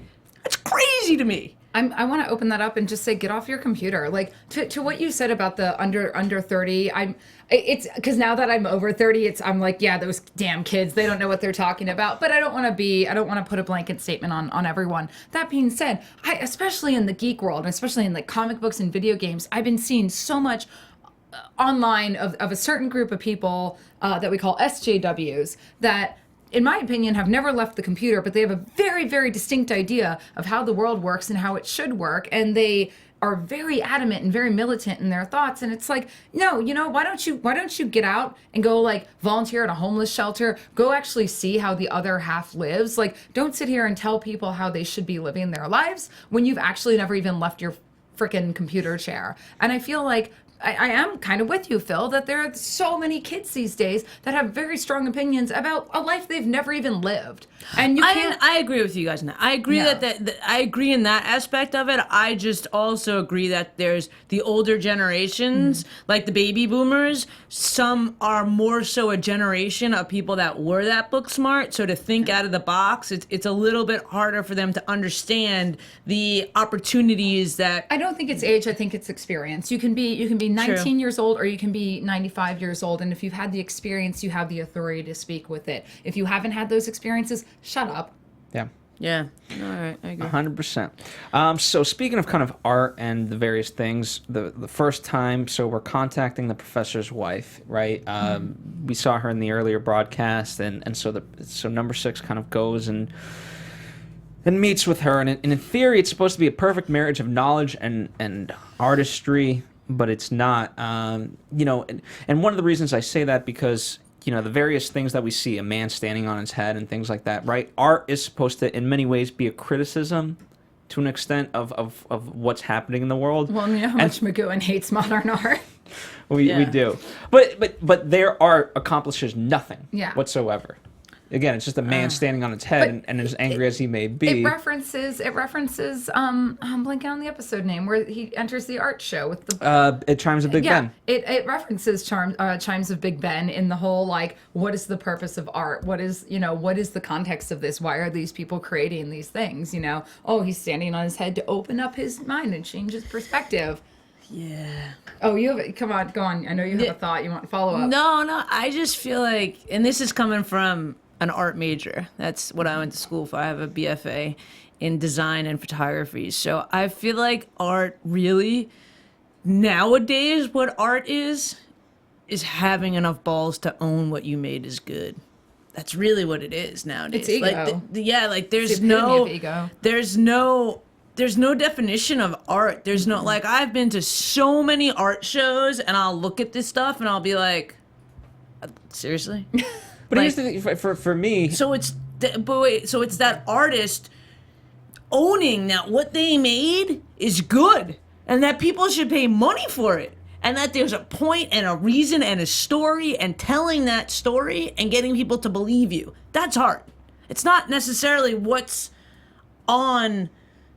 S3: That's crazy to me.
S4: I want to open that up and just say, get off your computer. Like to what you said about the under 30. It's because now that I'm over 30, I'm like, yeah, those damn kids, they don't know what they're talking about. But I don't want to put a blanket statement on everyone. That being said, especially in the geek world, especially in like comic books and video games, I've been seeing so much online of a certain group of people that we call SJWs that, in my opinion, have never left the computer, but they have a very, very distinct idea of how the world works and how it should work. And they are very adamant and very militant in their thoughts. And it's like, no, why don't you get out and go like volunteer at a homeless shelter, go actually see how the other half lives. Like, don't sit here and tell people how they should be living their lives when you've actually never even left your freaking computer chair. And I feel like I am kind of with you, Phil, that there are so many kids these days that have very strong opinions about a life they've never even lived. And you can't.
S3: I agree with you guys. Now. I agree that I agree in that aspect of it. I just also agree that there's the older generations, like the baby boomers. Some are more so a generation of people that were that book smart. So to think out of the box, it's a little bit harder for them to understand the opportunities that.
S4: I don't think it's age. I think it's experience. You can be 19 years old, or you can be 95 years old. And if you've had the experience, you have the authority to speak with it. If you haven't had those experiences, shut up.
S2: Yeah.
S3: Yeah. All right. I agree.
S2: 100%. So speaking of kind of art and the various things, the first time, so we're contacting the professor's wife, right? We saw her in the earlier broadcast, and so number 6 kind of goes and meets with her, and in theory, it's supposed to be a perfect marriage of knowledge and artistry, but it's not. And one of the reasons I say that because, the various things that we see, a man standing on his head and things like that, right? Art is supposed to, in many ways, be a criticism to an extent of what's happening in the world.
S4: Well, you know how much McGoohan hates modern art.
S2: We do. But their art accomplishes nothing whatsoever. Again, it's just a man standing on its head and as angry as he may be.
S4: It references I'm blanking on the episode name where he enters the art show with the
S2: It Chimes of Big Ben.
S4: It references Chimes of Big Ben in the whole like, what is the purpose of art? What is the context of this? Why are these people creating these things? Oh, he's standing on his head to open up his mind and change his perspective.
S3: Yeah.
S4: Oh, come on, go on. I know you have a thought. You want to follow up.
S3: No, I just feel like, and this is coming from an art major. That's what I went to school for. I have a BFA in design and photography. So I feel like art really, nowadays, what art is having enough balls to own what you made is good. That's really what it is nowadays.
S4: It's ego.
S3: There's no definition of art. There's no, like, I've been to so many art shows and I'll look at this stuff and I'll be like, seriously?
S2: But here's the thing, for me.
S3: So it's that artist owning that what they made is good and that people should pay money for it and that there's a point and a reason and a story and telling that story and getting people to believe you. That's art. It's not necessarily what's on.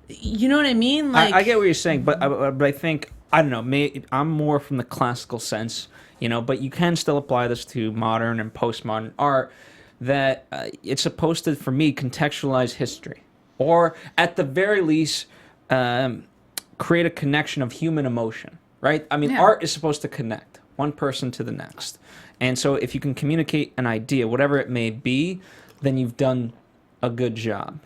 S3: You know what I mean? Like,
S2: I get what you're saying, but I think, I don't know, I'm more from the classical sense. But you can still apply this to modern and postmodern art, that it's supposed to, for me, contextualize history. Or, at the very least, create a connection of human emotion, right? I mean,
S4: Yeah.
S2: art is supposed to connect one person to the next. And so if you can communicate an idea, whatever it may be, then you've done a good job.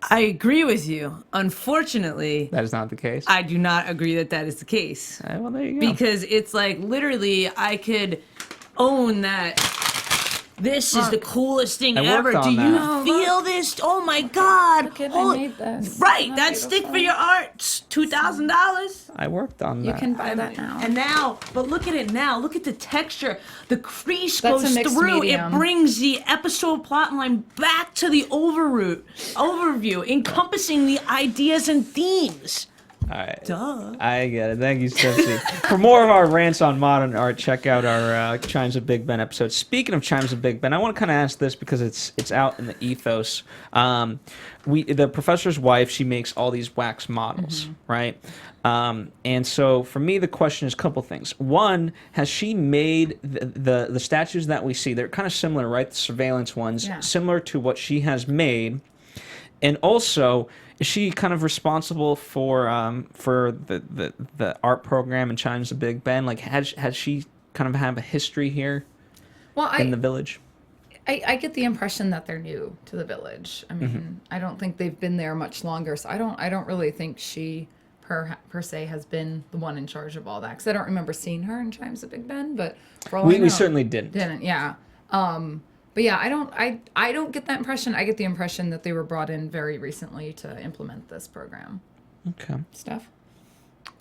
S3: I agree with you. Unfortunately,
S2: That is not the case.
S3: I do not agree that that is the case.
S2: Well, there you go.
S3: Because it's like literally I could own that this is the coolest thing
S2: I
S3: ever.
S2: worked
S3: Do
S2: on
S3: you
S2: that.
S3: feel this? Oh my God.
S4: Look at, I
S3: Holy-
S4: made this.
S3: Right,
S4: Isn't
S3: that stick
S4: beautiful?
S3: for your art, $2,000.
S2: I worked on
S4: You
S2: that.
S4: can buy that now.
S3: And now, but look at it now. Look at the texture. The crease
S4: That's a
S3: goes
S4: mixed
S3: through.
S4: medium.
S3: It brings the episode plotline back to the overview, encompassing the ideas and themes.
S2: All right.
S3: Duh.
S2: I get it. Thank you, Stepsy. For more of our rants on modern art, check out our Chimes of Big Ben episode. Speaking of Chimes of Big Ben, I want to kind of ask this because it's out in the ethos. The professor's wife, she makes all these wax models, right? And so for me, the question is a couple things. One, has she made the statues that we see? They're kind of similar, right? The surveillance ones,
S4: Yeah.
S2: similar to what she has made. And also, is she kind of responsible for the art program in Chimes of Big Ben? Like, has she kind of have a history here
S4: Well,
S2: in the village?
S4: I get the impression that they're new to the village. I mean, I don't think they've been there much longer, so I don't really think she per se has been the one in charge of all that. Because I don't remember seeing her in Chimes of Big Ben, but for all I know,
S2: We certainly didn't.
S4: yeah. But yeah, I don't get that impression. I get the impression that they were brought in very recently to implement this program.
S2: Okay.
S4: Steph?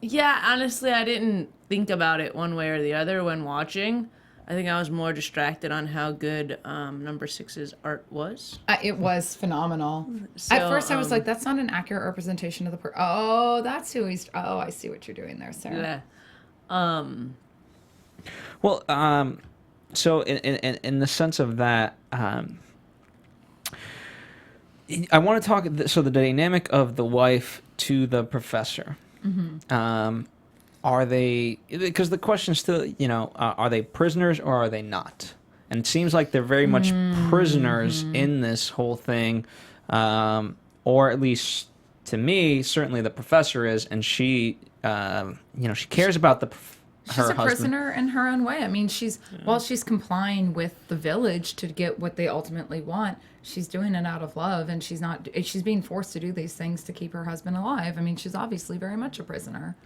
S3: Yeah, honestly, I didn't think about it one way or the other when watching. I think I was more distracted on how good number 6's art was.
S4: It was phenomenal.
S3: So,
S4: At first, I was like, "That's not an accurate representation of the person." Oh, that's who he's. Oh, I see what you're doing there, Sarah.
S3: Yeah.
S2: Well, so in the sense of that, I want to talk. So the dynamic of the wife to the professor. Are they? Because the question is still, are they prisoners or are they not? And it seems like they're very much prisoners in this whole thing, or at least to me, certainly the professor is, and she, she cares about her
S4: She's a
S2: husband.
S4: prisoner in her own way. I mean, while she's complying with the village to get what they ultimately want, she's doing it out of love, and she's being forced to do these things to keep her husband alive. I mean, she's obviously very much a prisoner.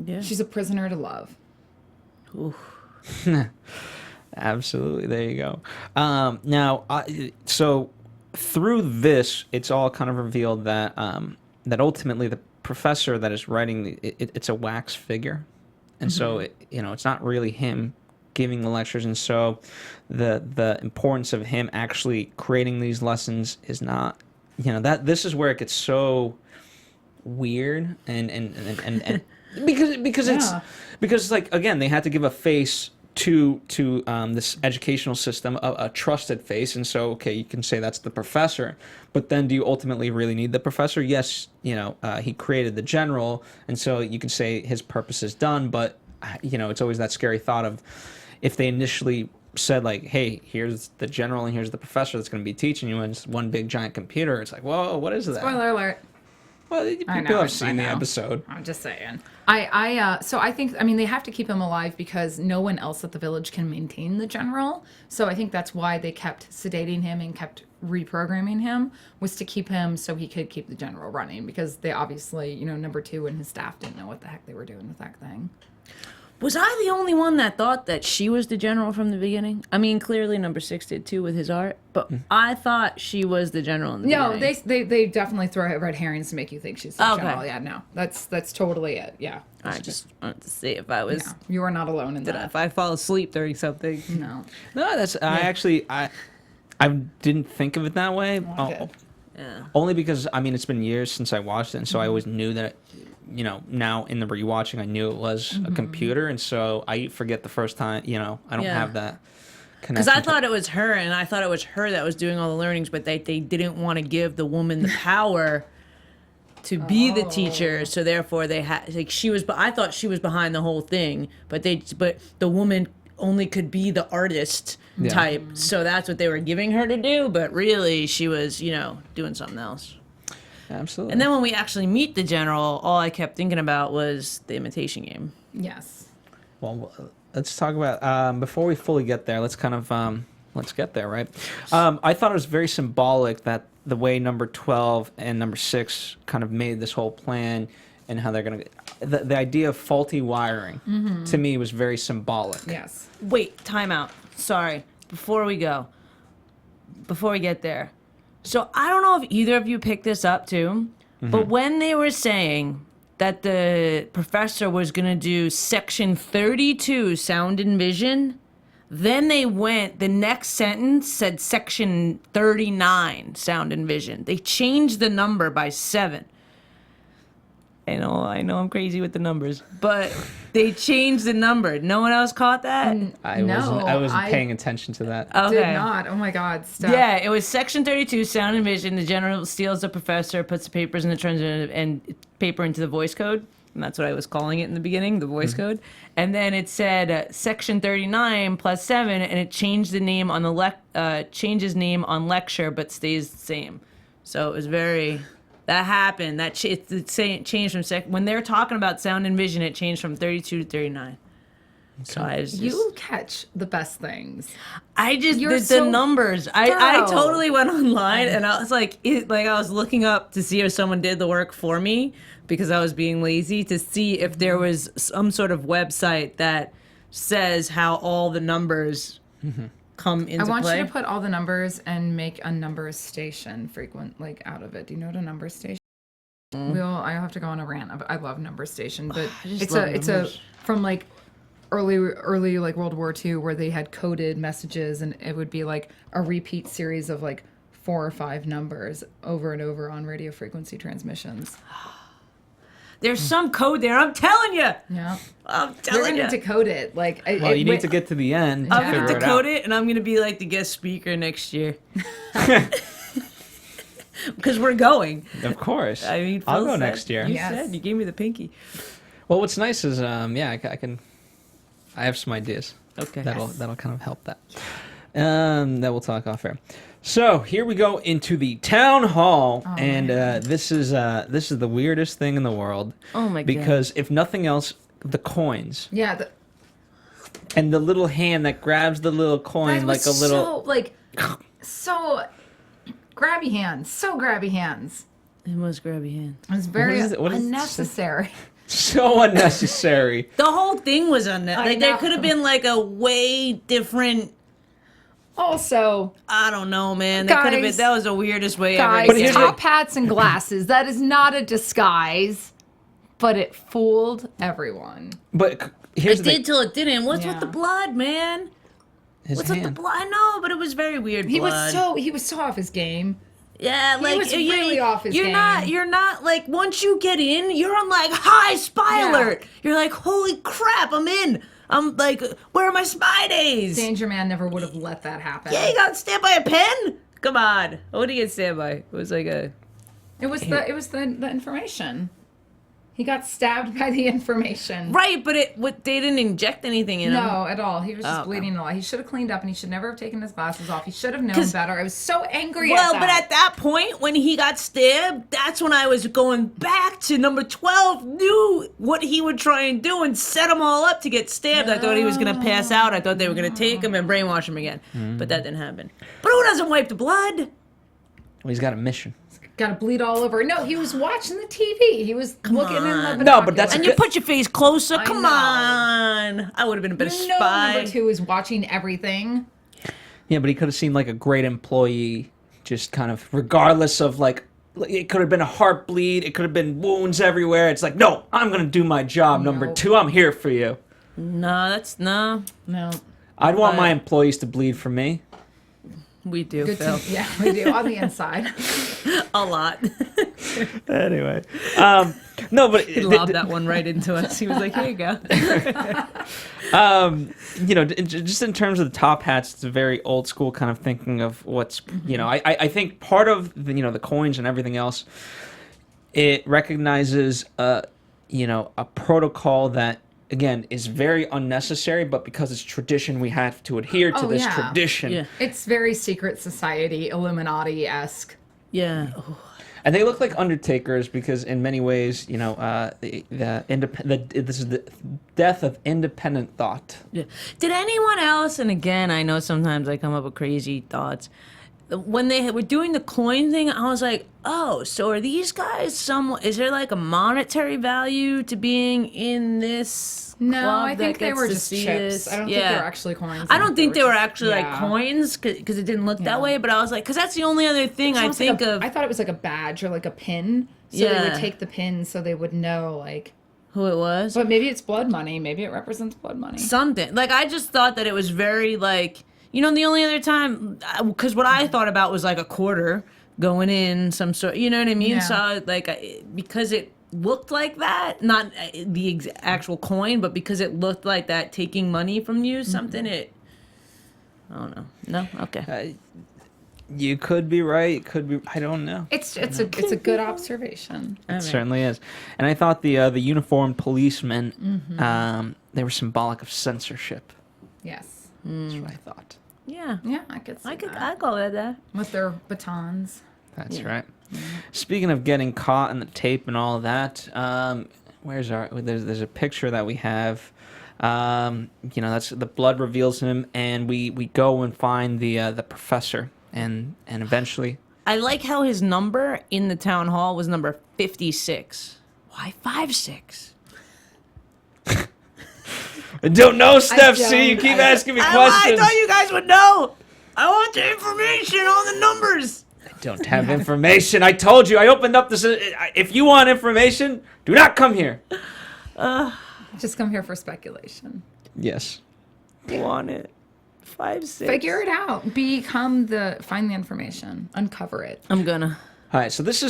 S3: Yeah.
S4: She's a prisoner to love.
S2: Absolutely. There you go. Now, so through this, it's all kind of revealed that that ultimately the professor that is writing it's a wax figure, and so it's not really him giving the lectures, and so the importance of him actually creating these lessons is not, that this is where it gets so weird and because it's like, again, they had to give a face to this educational system, a trusted face, and so okay, you can say that's the professor, but then do you ultimately really need the professor? Yes, he created the general, and so you can say his purpose is done, but it's always that scary thought of if they initially said like, hey, here's the general and here's the professor that's going to be teaching you, and it's one big giant computer, it's like, whoa, what is that?
S4: Spoiler alert.
S2: Well, people have seen the episode.
S4: I'm just saying. So I think, they have to keep him alive because no one else at the village can maintain the general. So I think that's why they kept sedating him and kept reprogramming him, was to keep him so he could keep the general running, because they obviously, number 2 and his staff didn't know what the heck they were doing with that thing.
S3: Was I the only one that thought that she was the general from the beginning? I mean, clearly number 6 did too with his art, but I thought she was the general in the beginning.
S4: No, they definitely throw out red herrings to make you think she's the general. Yeah, no, that's totally it. Yeah.
S3: I just wanted to see if I was.
S4: No, you are not alone in that.
S3: If I fall asleep during something.
S4: No.
S2: No, I didn't think of it that way.
S4: Yeah.
S2: Only because it's been years since I watched it, and so I always knew that. Now in the rewatching, I knew it was a computer, and so I forget the first time. I don't have that connection.
S3: Because I thought it was her, and I thought it was her that was doing all the learnings, but they didn't want to give the woman the power to be the teacher, so therefore they had she was. But I thought she was behind the whole thing, but the woman only could be the artist type, so that's what they were giving her to do. But really, she was doing something else.
S2: Absolutely.
S3: And then when we actually meet the general, all I kept thinking about was the imitation game.
S4: Yes.
S2: Well, let's talk about before we fully get there. Let's kind of let's get there, right? I thought it was very symbolic that the way number 12 and number 6 kind of made this whole plan and how they're gonna. The idea of faulty wiring to me was very symbolic.
S4: Yes.
S3: Wait, time out. Sorry. Before we get there. So I don't know if either of you picked this up too, but when they were saying that the professor was going to do section 32 sound and vision, then they went, the next sentence said section 39 sound and vision. They changed the number by 7. I know I'm crazy with the numbers, but they changed the number. No one else caught that?
S2: I wasn't paying attention to that.
S3: Okay.
S4: Did not. Oh my God. Steph.
S3: Yeah, it was section 32, sound and vision. The general steals the professor, puts the papers in the transit and paper into the voice code. And that's what I was calling it in the beginning, the voice code. And then it said section 39 plus 7, and it changed the name on the changes name on lecture, but stays the same. So it was very. That happened. That it changed from when they're talking about sound and vision, it changed from 32 to 39. So I was just,
S4: You catch the best things.
S3: I just
S4: You're
S3: the numbers. I
S4: thorough.
S3: totally went online and I was like, I was looking up to see if someone did the work for me because I was being lazy to see if there was some sort of website that says how all the numbers come into
S4: I want
S3: play.
S4: you to put all the numbers and make a number station out of it. Do you know what a number station? I'll have to go on a rant. I love number station, but it's a from like early like World War II where they had coded messages and it would be like a repeat series of like 4 or 5 numbers over and over on radio frequency transmissions.
S3: There's some code there. I'm telling you.
S4: Yeah.
S3: I'm
S4: They're
S3: telling
S4: going to
S3: you.
S4: decode it.
S2: You need to get to the end.
S3: I'm
S2: figure
S3: gonna
S2: it
S3: decode
S2: out.
S3: it, and I'm gonna be like the guest speaker next year. Because we're going.
S2: Of course.
S3: I mean,
S2: I'll
S3: Phil
S2: go
S3: said-
S2: next year.
S3: You
S4: Yes.
S3: said you gave me the pinky.
S2: Well, what's nice is, I have some ideas.
S3: Okay.
S2: That'll kind of help that. That we'll talk off air. So here we go into the town hall, and this is the weirdest thing in the world.
S3: Oh my god!
S2: Because if nothing else, the coins
S4: Yeah.
S2: and the little hand that grabs the little coin like a little.
S4: So grabby hands. So grabby hands.
S3: It was grabby hand.
S4: It was very
S2: what is it?
S4: unnecessary.
S2: So unnecessary.
S3: The whole thing was unnecessary. Like there
S4: know.
S3: could have been like a way different.
S4: Also,
S3: I don't know, man. That could have been.
S4: Guys.
S3: That was the weirdest way ever.
S4: guys,
S3: to
S2: But here's
S3: get
S4: top hats and glasses. That is not a disguise, but it fooled everyone.
S2: But here's
S3: It
S2: the
S3: did
S2: thing.
S3: till it didn't. What's
S4: Yeah.
S3: with the blood, man?
S2: His
S3: What's with the
S2: hand.
S3: blood? I know, but it was very weird.
S4: He
S3: blood.
S4: was so off his game.
S3: Yeah, like
S4: was really off his
S3: you're
S4: game.
S3: You're not like once you get in, you're on like high spy
S4: Yeah.
S3: alert. You're like, holy crap, I'm in. I'm like, where are my spy days?
S4: Danger Man never would have let that happen.
S3: Yeah, you got stabbed by a pen. Come on, what did he get stabbed by? It was like a.
S4: It was the information. He got stabbed by the information.
S3: Right, but they didn't inject anything in him.
S4: No, at all. He was just
S3: Oh,
S4: bleeding a lot. He should have cleaned up and he should never have taken his glasses off. He should have known
S3: 'Cause-
S4: better. I was so angry
S3: Well,
S4: at
S3: but
S4: that.
S3: at that point, when he got stabbed, that's when I was going back to number 12, knew what he would try and do and set them all up to get stabbed. I thought he was going to pass out. I thought they were going to take him and brainwash him again. But that didn't happen. But who doesn't wipe the blood?
S2: Well, he's got a mission.
S4: Got to bleed all over. No, he was watching the TV. He was looking in the
S3: on.
S4: binoculars.
S2: No, but that's
S3: And you put your face closer.
S4: I
S3: Come
S4: know.
S3: on. I would have been a better
S4: You know
S3: spy.
S4: number 2 is watching everything.
S2: Yeah, but he could have seemed like a great employee, just kind of, regardless of like, it could have been a heart bleed, it could have been wounds everywhere. It's like, no, I'm gonna do my job. Number
S4: No.
S2: 2, I'm here for you.
S3: No, that's no.
S4: No.
S2: I'd want
S3: But-
S2: my employees to bleed for me.
S3: We do,
S4: Good
S3: Phil.
S4: to, yeah, we do on the inside.
S3: A lot.
S2: Anyway, no, but
S3: He lobbed that one right into us. He was like, here you go.
S2: just in terms of the top hats, it's a very old school kind of thinking of what's, I think part of the coins and everything else, it recognizes a protocol that, again, is very unnecessary, but because it's tradition, we have to adhere to
S4: Oh,
S2: this
S4: yeah.
S2: tradition.
S3: Yeah.
S4: It's very secret society, Illuminati-esque.
S3: Yeah. Oh.
S2: And they look like undertakers because, in many ways, you know, this is the death of independent thought.
S3: Yeah. Did anyone else? And again, I know sometimes I come up with crazy thoughts. When they were doing the coin thing, I was like, oh, so are these guys is there like a monetary value to being in this
S4: No,
S3: club
S4: I think
S3: that
S4: they
S3: gets
S4: were
S3: to
S4: just
S3: see
S4: chips.
S3: this?
S4: I don't think they were actually coins.
S3: I don't think they were
S4: just-
S3: actually like coins because it didn't look that way. But I was like, because that's the only other thing I
S4: Sounds
S3: think
S4: like
S3: of.
S4: I thought it was like a badge or like a pin. So they
S3: Yeah.
S4: would take the pin so they would know like.
S3: Who it was?
S4: But maybe it's blood money. Maybe it represents blood money.
S3: Something. Like, I just thought that it was very, like, you know, the only other time, because what I thought about was like a quarter going in some sort, you know what I mean?
S4: Yeah.
S3: So, like, because it looked like that, not the actual coin, but because it looked like that taking money from you, something, I don't know. No? Okay.
S2: You could be right. Could be. I don't know.
S4: It's a good observation.
S2: It certainly is. And I thought the uniformed policemen, they were symbolic of censorship.
S4: Yes.
S2: That's what I thought.
S3: Yeah.
S4: Yeah, I could see that.
S3: I'd go with that.
S4: With their batons.
S2: That's right. Speaking of getting caught in the tape and all of that, where's our? There's a picture that we have. You know, that's the blood reveals him, and we go and find the professor, and eventually.
S3: I like how his number in the town hall was number 56. Why 56?
S2: I don't know, Steph. See, you
S4: don't.
S2: keep asking me
S3: I
S2: questions.
S3: thought you guys would know. I want the information on the numbers.
S2: I don't have information. I told you. I opened up this. If you want information, do not come here.
S4: Just come here for speculation.
S2: Yes.
S3: Want it. 5-6.
S4: Figure it out. Find the information. Uncover it.
S3: I'm gonna.
S2: All right, so let's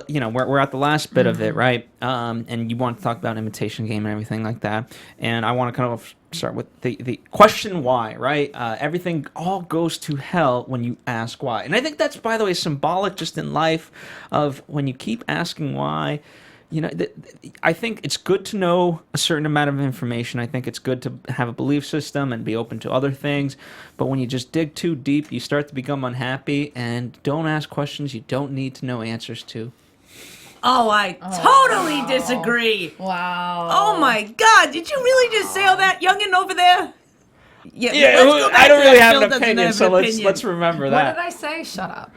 S2: you know, we're at the last bit of it, right? And you want to talk about imitation game and everything like that, and I want to kind of start with the question why, right? Everything all goes to hell when you ask why, and I think that's, by the way, symbolic just in life of when you keep asking why. You know, I think it's good to know a certain amount of information. I think it's good to have a belief system and be open to other things. But when you just dig too deep, you start to become unhappy, and don't ask questions you don't need to know answers to.
S3: Oh, I totally disagree.
S4: Wow.
S3: Oh my God! Did you really just say all that, youngin' over there?
S2: Yeah,
S3: let's go back
S2: I don't
S3: to
S2: really
S3: that
S2: have
S3: Phil
S2: an
S3: doesn't
S2: opinion,
S3: have
S2: so
S3: an
S2: let's
S3: opinion.
S2: remember
S4: What
S2: that.
S4: did I say? Shut up.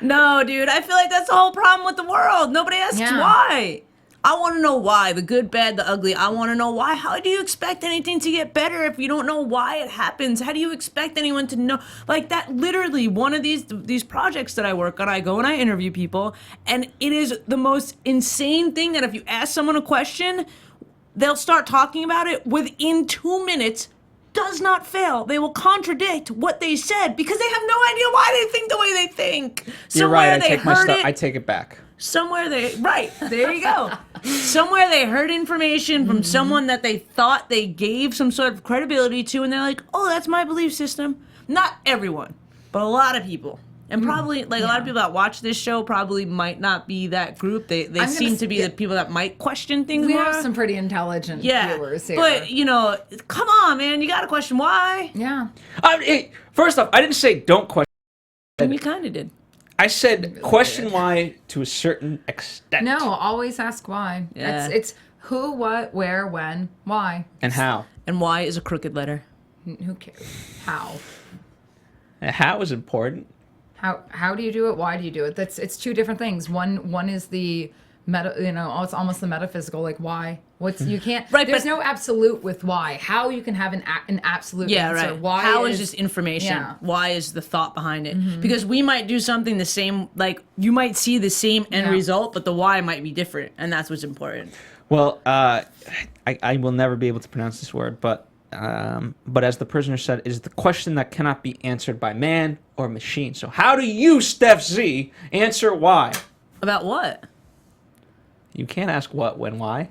S3: No, dude, I feel like that's the whole problem with the world. Nobody asks
S4: Yeah.
S3: why. I want to know why. The good, bad, the ugly. I want to know why. How do you expect anything to get better if you don't know why it happens? How do you expect anyone to know? Like that, literally, one of these projects that I work on, I go and I interview people, and it is the most insane thing that if you ask someone a question, they'll start talking about it within 2 minutes. Does not fail. They will contradict what they said because they have no idea why they think the way they think.
S2: You're right.
S3: Somewhere they heard it.
S2: I take it back.
S3: Somewhere there you go. Somewhere they heard information from someone that they thought they gave some sort of credibility to, and they're like, "Oh, that's my belief system." Not everyone, but a lot of people. And probably, like, a lot of people that watch this show probably might not be that group. They seem to be the people that might question things
S4: We
S3: more.
S4: have some pretty intelligent viewers here.
S3: But, you know, come on, man. You got to question why.
S4: yeah.
S2: Hey, first off, I didn't say don't question.
S3: And you kind of did.
S2: I said question why to a certain extent.
S4: No, always ask why.
S3: Yeah.
S4: It's who, what, where, when, why.
S2: And how.
S3: And why is a crooked letter.
S4: Who cares? How?
S2: And how is important.
S4: How do you do it? Why do you do it? It's two different things. One is the meta, you know, it's almost the metaphysical, like why. You can't.
S3: Right,
S4: there's
S3: but-
S4: no absolute with why. How you can have an absolute answer.
S3: Right.
S4: Why
S3: How is just information?
S4: Yeah.
S3: Why is the thought behind it? Because we might do something the same, like you might see the same end
S4: Yeah.
S3: result, but the why might be different, and that's what's important.
S2: Well, I will never be able to pronounce this word, but as the prisoner said, is the question that cannot be answered by man or machine. So how do you, Steph Z, answer why?
S3: About what?
S2: You can't ask what, when, why.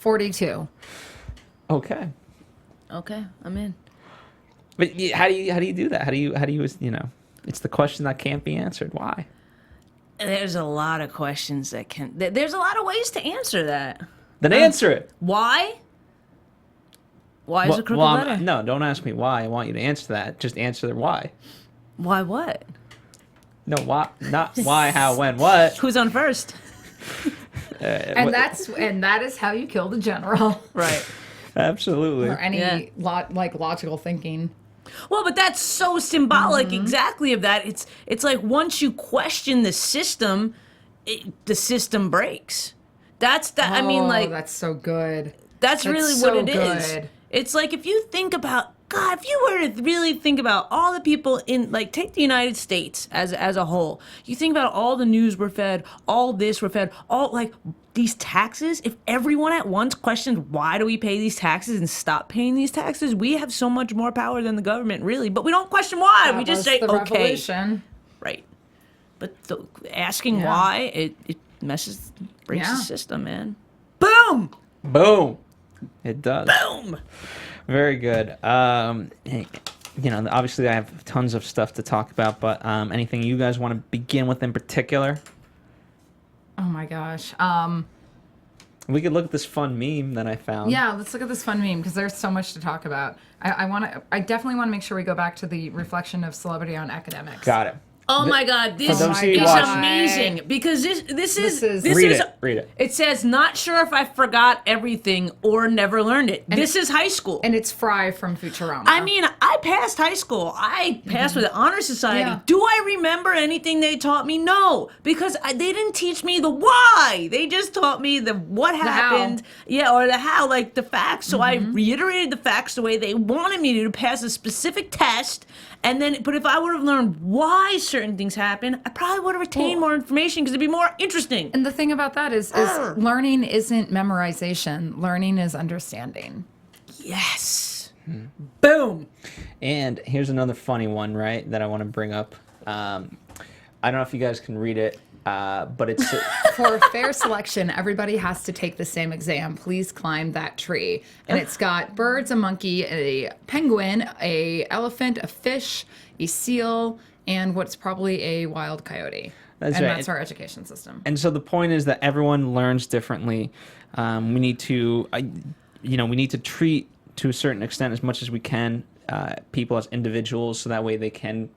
S4: 42.
S2: Okay.
S3: Okay, I'm in.
S2: But how do you do that? How do you you know? It's the question that can't be answered. Why?
S3: There's a lot of questions that can. There's a lot of ways to answer that.
S2: Then answer it.
S3: Why? Why is a crooked
S2: Well,
S3: letter?
S2: no, don't ask me why. I want you to answer that. Just answer the why.
S3: Why what?
S2: No, why? Not why, how, when, what?
S3: Who's on first?
S4: And that is how you kill the general.
S3: Right.
S2: Absolutely.
S4: Or any logical thinking.
S3: Well, but that's so symbolic exactly of that. It's like once you question the system, the system breaks. That's that. I mean, like
S4: that's so good.
S3: That's really what it is.
S4: good.
S3: It's like if you think about God, if you were to really think about all the people in, like, take the United States as a whole. You think about all the news we're fed, all this we're fed, all, like, these taxes. If everyone at once questioned why do we pay these taxes and stop paying these taxes, we have so much more power than the government, really. But we don't question why. We just say,
S4: the
S3: okay.
S4: revolution.
S3: Right. But asking why, it breaks the system, man. Boom!
S2: Boom. It does.
S3: Boom!
S2: Very good. Obviously I have tons of stuff to talk about, but anything you guys want to begin with in particular?
S4: Oh my gosh.
S2: We could look at this fun meme that I found.
S4: Yeah, let's look at this fun meme because there's so much to talk about. I definitely want to make sure we go back to the reflection of celebrity on academics.
S2: Got it.
S3: Oh my God, this
S2: those
S3: is
S2: who you watch-
S3: amazing because this is
S2: Read it.
S3: It says not sure if I forgot everything or never learned it. This is high school.
S4: And it's Fry from Futurama.
S3: I mean, I passed high school. I passed with the honor society.
S4: Yeah.
S3: Do I remember anything they taught me? No, because they didn't teach me the why. They just taught me the what happened. Or the how, like the facts. So I reiterated the facts the way they wanted me to pass a specific test. And then, but if I would have learned why certain things happen, I probably would have retained more information because it'd be more interesting.
S4: And the thing about that is learning isn't memorization. Learning is understanding.
S3: Yes. Boom.
S2: And here's another funny one, right, that I want to bring up. I don't know if you guys can read it, but it's...
S4: For fair selection, everybody has to take the same exam. Please climb that tree. And it's got birds, a monkey, a penguin, a elephant, a fish, a seal, and what's probably a wild coyote.
S2: That's
S4: That's our education system.
S2: And so the point is that everyone learns differently. We need to, we need to treat, to a certain extent, as much as we can, people as individuals, so that way they can.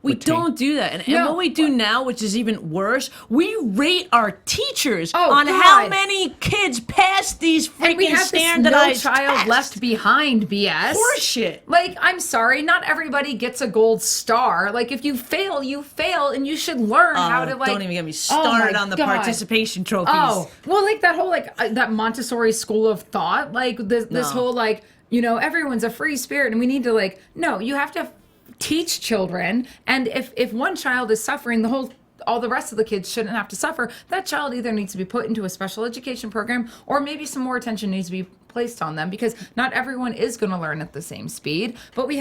S3: We don't do that. And what we do now, which is even worse, we rate our teachers on how many kids pass these freaking standardized
S4: no child
S3: tests.
S4: left behind BS.
S3: Horseshit.
S4: Like, I'm sorry, not everybody gets a gold star. Like, if you fail, you fail, and you should learn how to, like...
S3: Don't even get me started on the participation trophies.
S4: Oh, well, like, that whole, like, that Montessori school of thought, like, this whole, like, everyone's a free spirit, and we need to, like, no, you have to teach children, and if one child is suffering, all the rest of the kids shouldn't have to suffer. That child either needs to be put into a special education program, or maybe some more attention needs to be placed on them, because not everyone is going to learn at the same speed. But we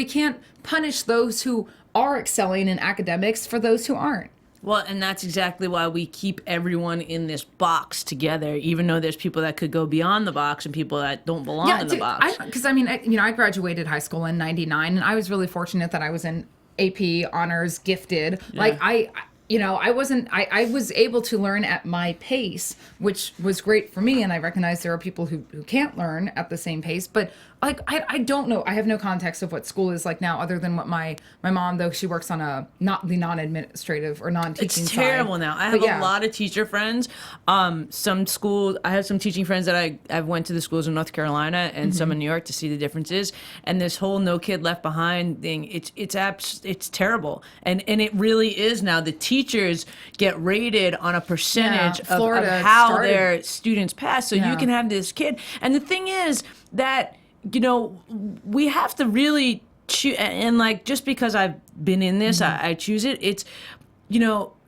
S4: can't punish those who are excelling in academics for those who aren't.
S3: Well, and that's exactly why we keep everyone in this box together, even though there's people that could go beyond the box and people that don't belong in the box.
S4: Because I graduated high school in '99, and I was really fortunate that I was in AP honors gifted. Yeah. Like I was able to learn at my pace, which was great for me. And I recognize there are people who can't learn at the same pace, but like, I don't know. I have no context of what school is like now, other than what my mom, though she works on not the non-administrative or non-teaching side.
S3: It's terrible now. I have a lot of teacher friends. Some schools, I have some teaching friends that I've went to the schools in North Carolina and some in New York to see the differences. And this whole no kid left behind thing, it's terrible. And it really is now. The teachers get rated on a percentage of how their students pass. So you can have this kid. And the thing is that, we have to really choose, and like, just because I've been in this, I choose it. It's,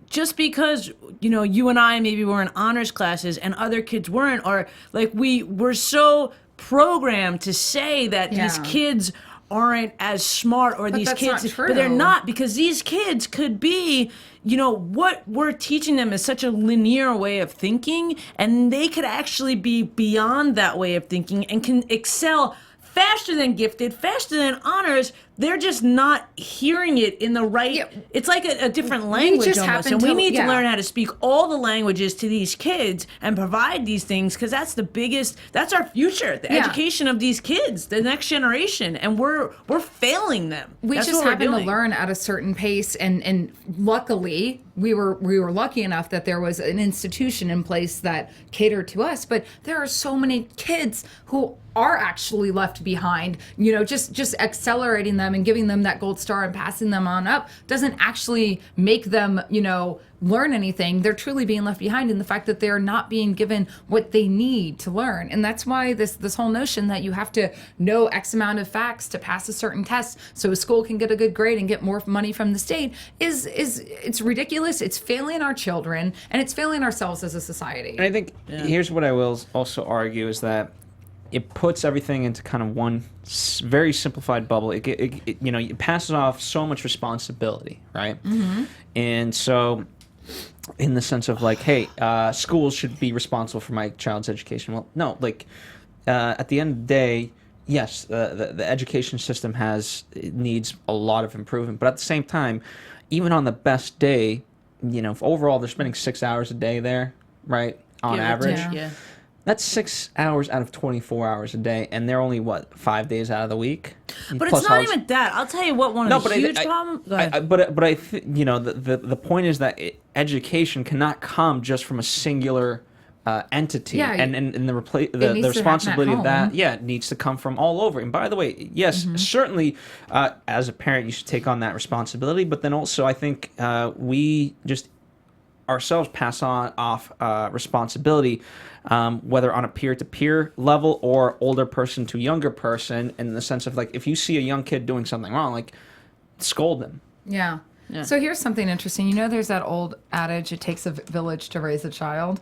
S3: just because, you and I maybe were in honors classes and other kids weren't, or like we were so programmed to say that these kids aren't as smart, or these kids, but they're not, because these kids could be, what we're teaching them is such a linear way of thinking, and they could actually be beyond that way of thinking and can excel faster than gifted, faster than honors. they're just not hearing it in the right. Yeah. It's like a different language
S4: just
S3: almost,
S4: happen
S3: and we
S4: to-
S3: need to
S4: yeah.
S3: learn how to speak all the languages to these kids and provide these things, because that's the biggest. That's our future, the education of these kids, the next generation, and we're failing them.
S4: We
S3: That's
S4: just
S3: what we're
S4: happen to
S3: doing.
S4: learn at a certain pace, and luckily we were lucky enough that there was an institution in place that catered to us. But there are so many kids who are actually left behind. You know, just accelerating them and giving them that gold star and passing them on up doesn't actually make them, you know, learn anything. They're truly being left behind in the fact that they're not being given what they need to learn. And that's why this whole notion that you have to know X amount of facts to pass a certain test so a school can get a good grade and get more money from the state is it's ridiculous. It's failing our children, and it's failing ourselves as a society.
S2: And I think here's what I will also argue is that it puts everything into kind of one very simplified bubble. It you know, it passes off so much responsibility, right? Mm-hmm. And so, in the sense of like, hey, schools should be responsible for my child's education. Well, no, like at the end of the day, yes, the education system needs a lot of improvement, but at the same time, even on the best day, you know, if overall they're spending 6 hours a day there, right, on average.
S3: Yeah.
S2: That's 6 hours out of 24 hours a day, and they're only, 5 days out of the week?
S3: But
S2: Plus
S3: it's not
S2: holidays.
S3: even that. I'll tell you what. One of the huge problems.
S2: You know, the point is that education cannot come just from a singular entity,
S4: Yeah,
S2: and the
S4: needs to happen
S2: responsibility
S4: at
S2: of that,
S4: home.
S2: it needs to come from all over. And by the way, yes, certainly, as a parent, you should take on that responsibility. But then also, I think we just ourselves pass off responsibility, whether on a peer-to-peer level or older person to younger person, in the sense of like, if you see a young kid doing something wrong, like, scold them.
S4: Yeah. So here's something interesting. You know, there's that old adage, it takes a village to raise a child.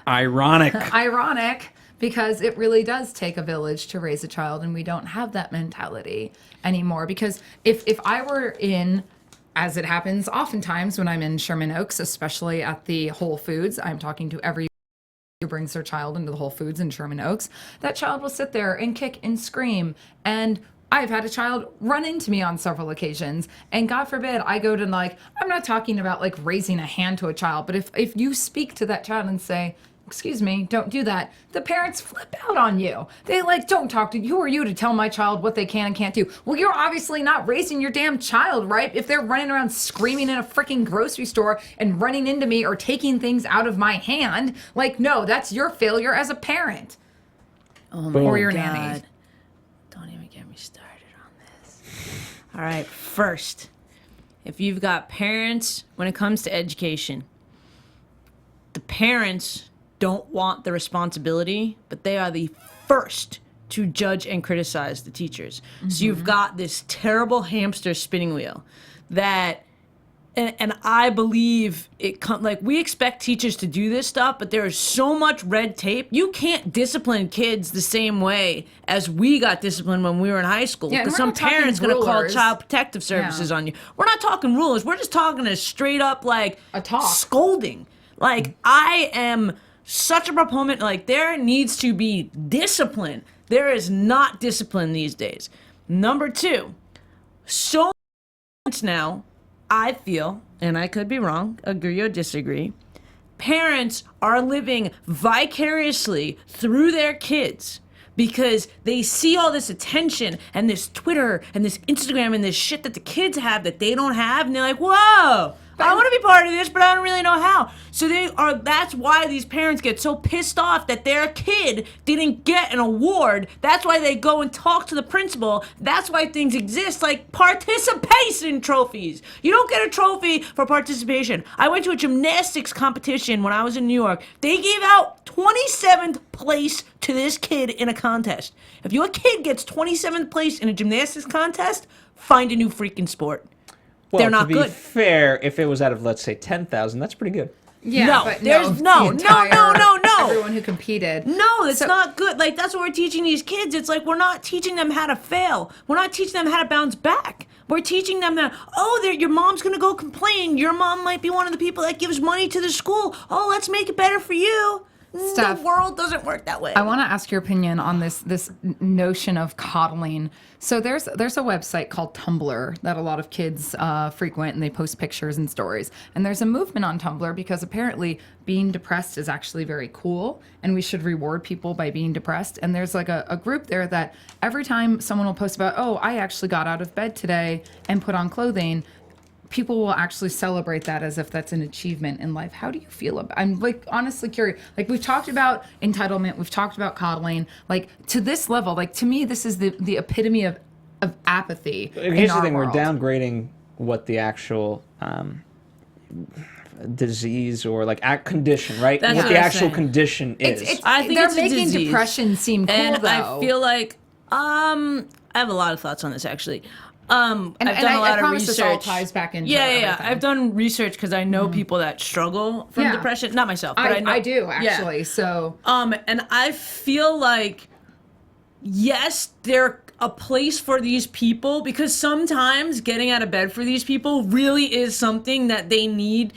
S2: Ironic.
S4: Ironic, because it really does take a village to raise a child, and we don't have that mentality anymore. Because if I were in, as it happens oftentimes when I'm in Sherman Oaks, especially at the Whole Foods, I'm talking to every who brings their child into the Whole Foods in Sherman Oaks, that child will sit there and kick and scream. And I've had a child run into me on several occasions, and God forbid I go to, like, I'm not talking about like raising a hand to a child, but if you speak to that child and say, excuse me, don't do that, the parents flip out on you. They like, don't talk to you. Who are you to tell my child what they can and can't do? Well, you're obviously not raising your damn child, right? If they're running around screaming in a freaking grocery store and running into me or taking things out of my hand, like, no, that's your failure as a parent.
S3: Oh my
S4: Or your
S3: God.
S4: nanny.
S3: Don't even get me started on this. All right, first, if you've got parents, when it comes to education, the parents don't want the responsibility, but they are the first to judge and criticize the teachers. So you've got this terrible hamster spinning wheel that, and I believe like, we expect teachers to do this stuff, but there is so much red tape. You can't discipline kids the same way as we got disciplined when we were in high school.
S4: Yeah, and
S3: Because
S4: we're
S3: some
S4: not talking
S3: parent's going to call
S4: rulers.
S3: Child Protective Services on you. We're not talking rulers. We're just talking a straight up, like,
S4: A talk.
S3: scolding. Like, I am such a proponent. Like, there needs to be discipline. There is not discipline these days. Number two, so much now, I feel, and I could be wrong, agree or disagree, parents are living vicariously through their kids because they see all this attention and this Twitter and this Instagram and this shit that the kids have that they don't have, and they're like, whoa, I want to be part of this, but I don't really know how. So that's why these parents get so pissed off that their kid didn't get an award. That's why they go and talk to the principal. That's why things exist, like participation trophies. You don't get a trophy for participation. I went to a gymnastics competition when I was in New York. They gave out 27th place to this kid in a contest. If your kid gets 27th place in a gymnastics contest, find a new freaking sport.
S2: Well,
S3: They're not
S2: to be
S3: good.
S2: fair, if it was out of, let's say, 10,000, that's pretty good.
S4: Yeah,
S3: No,
S4: but
S3: there's
S4: the
S3: no,
S4: entire-
S3: no.
S4: Everyone who competed.
S3: No, it's
S4: So-
S3: not good. Like, that's what we're teaching these kids. It's like, we're not teaching them how to fail. We're not teaching them how to bounce back. We're teaching them that, your mom's going to go complain. Your mom might be one of the people that gives money to the school. Oh, let's make it better for you.
S4: Steph,
S3: the world doesn't work that way.
S4: I want to ask your opinion on this notion of coddling. So there's a website called Tumblr that a lot of kids frequent, and they post pictures and stories. And there's a movement on Tumblr because apparently being depressed is actually very cool, and we should reward people by being depressed. And there's like a group there that every time someone will post about, oh, I actually got out of bed today and put on clothing, people will actually celebrate that as if that's an achievement in life. How do you feel about? I'm like honestly curious. Like we've talked about entitlement, we've talked about coddling. Like to this level, like to me, this is the epitome of apathy.
S2: Here's the thing: we're downgrading what the actual disease or like condition, right?
S3: That's
S2: what
S3: what
S2: the
S3: I'm
S2: actual
S3: saying.
S2: condition is.
S3: I think
S4: they're
S3: it's a
S4: making
S3: disease.
S4: depression seem cool,
S3: and
S4: though.
S3: I feel like I have a lot of thoughts on this actually. I've done
S4: and
S3: a lot
S4: I
S3: of
S4: promise
S3: research.
S4: this all ties back into
S3: yeah.
S4: everything.
S3: I've done research because I know people that struggle from
S4: Yeah.
S3: depression. Not myself, but I know.
S4: I do
S3: Yeah.
S4: actually. So
S3: And I feel like, yes, they're a place for these people because sometimes getting out of bed for these people really is something that they need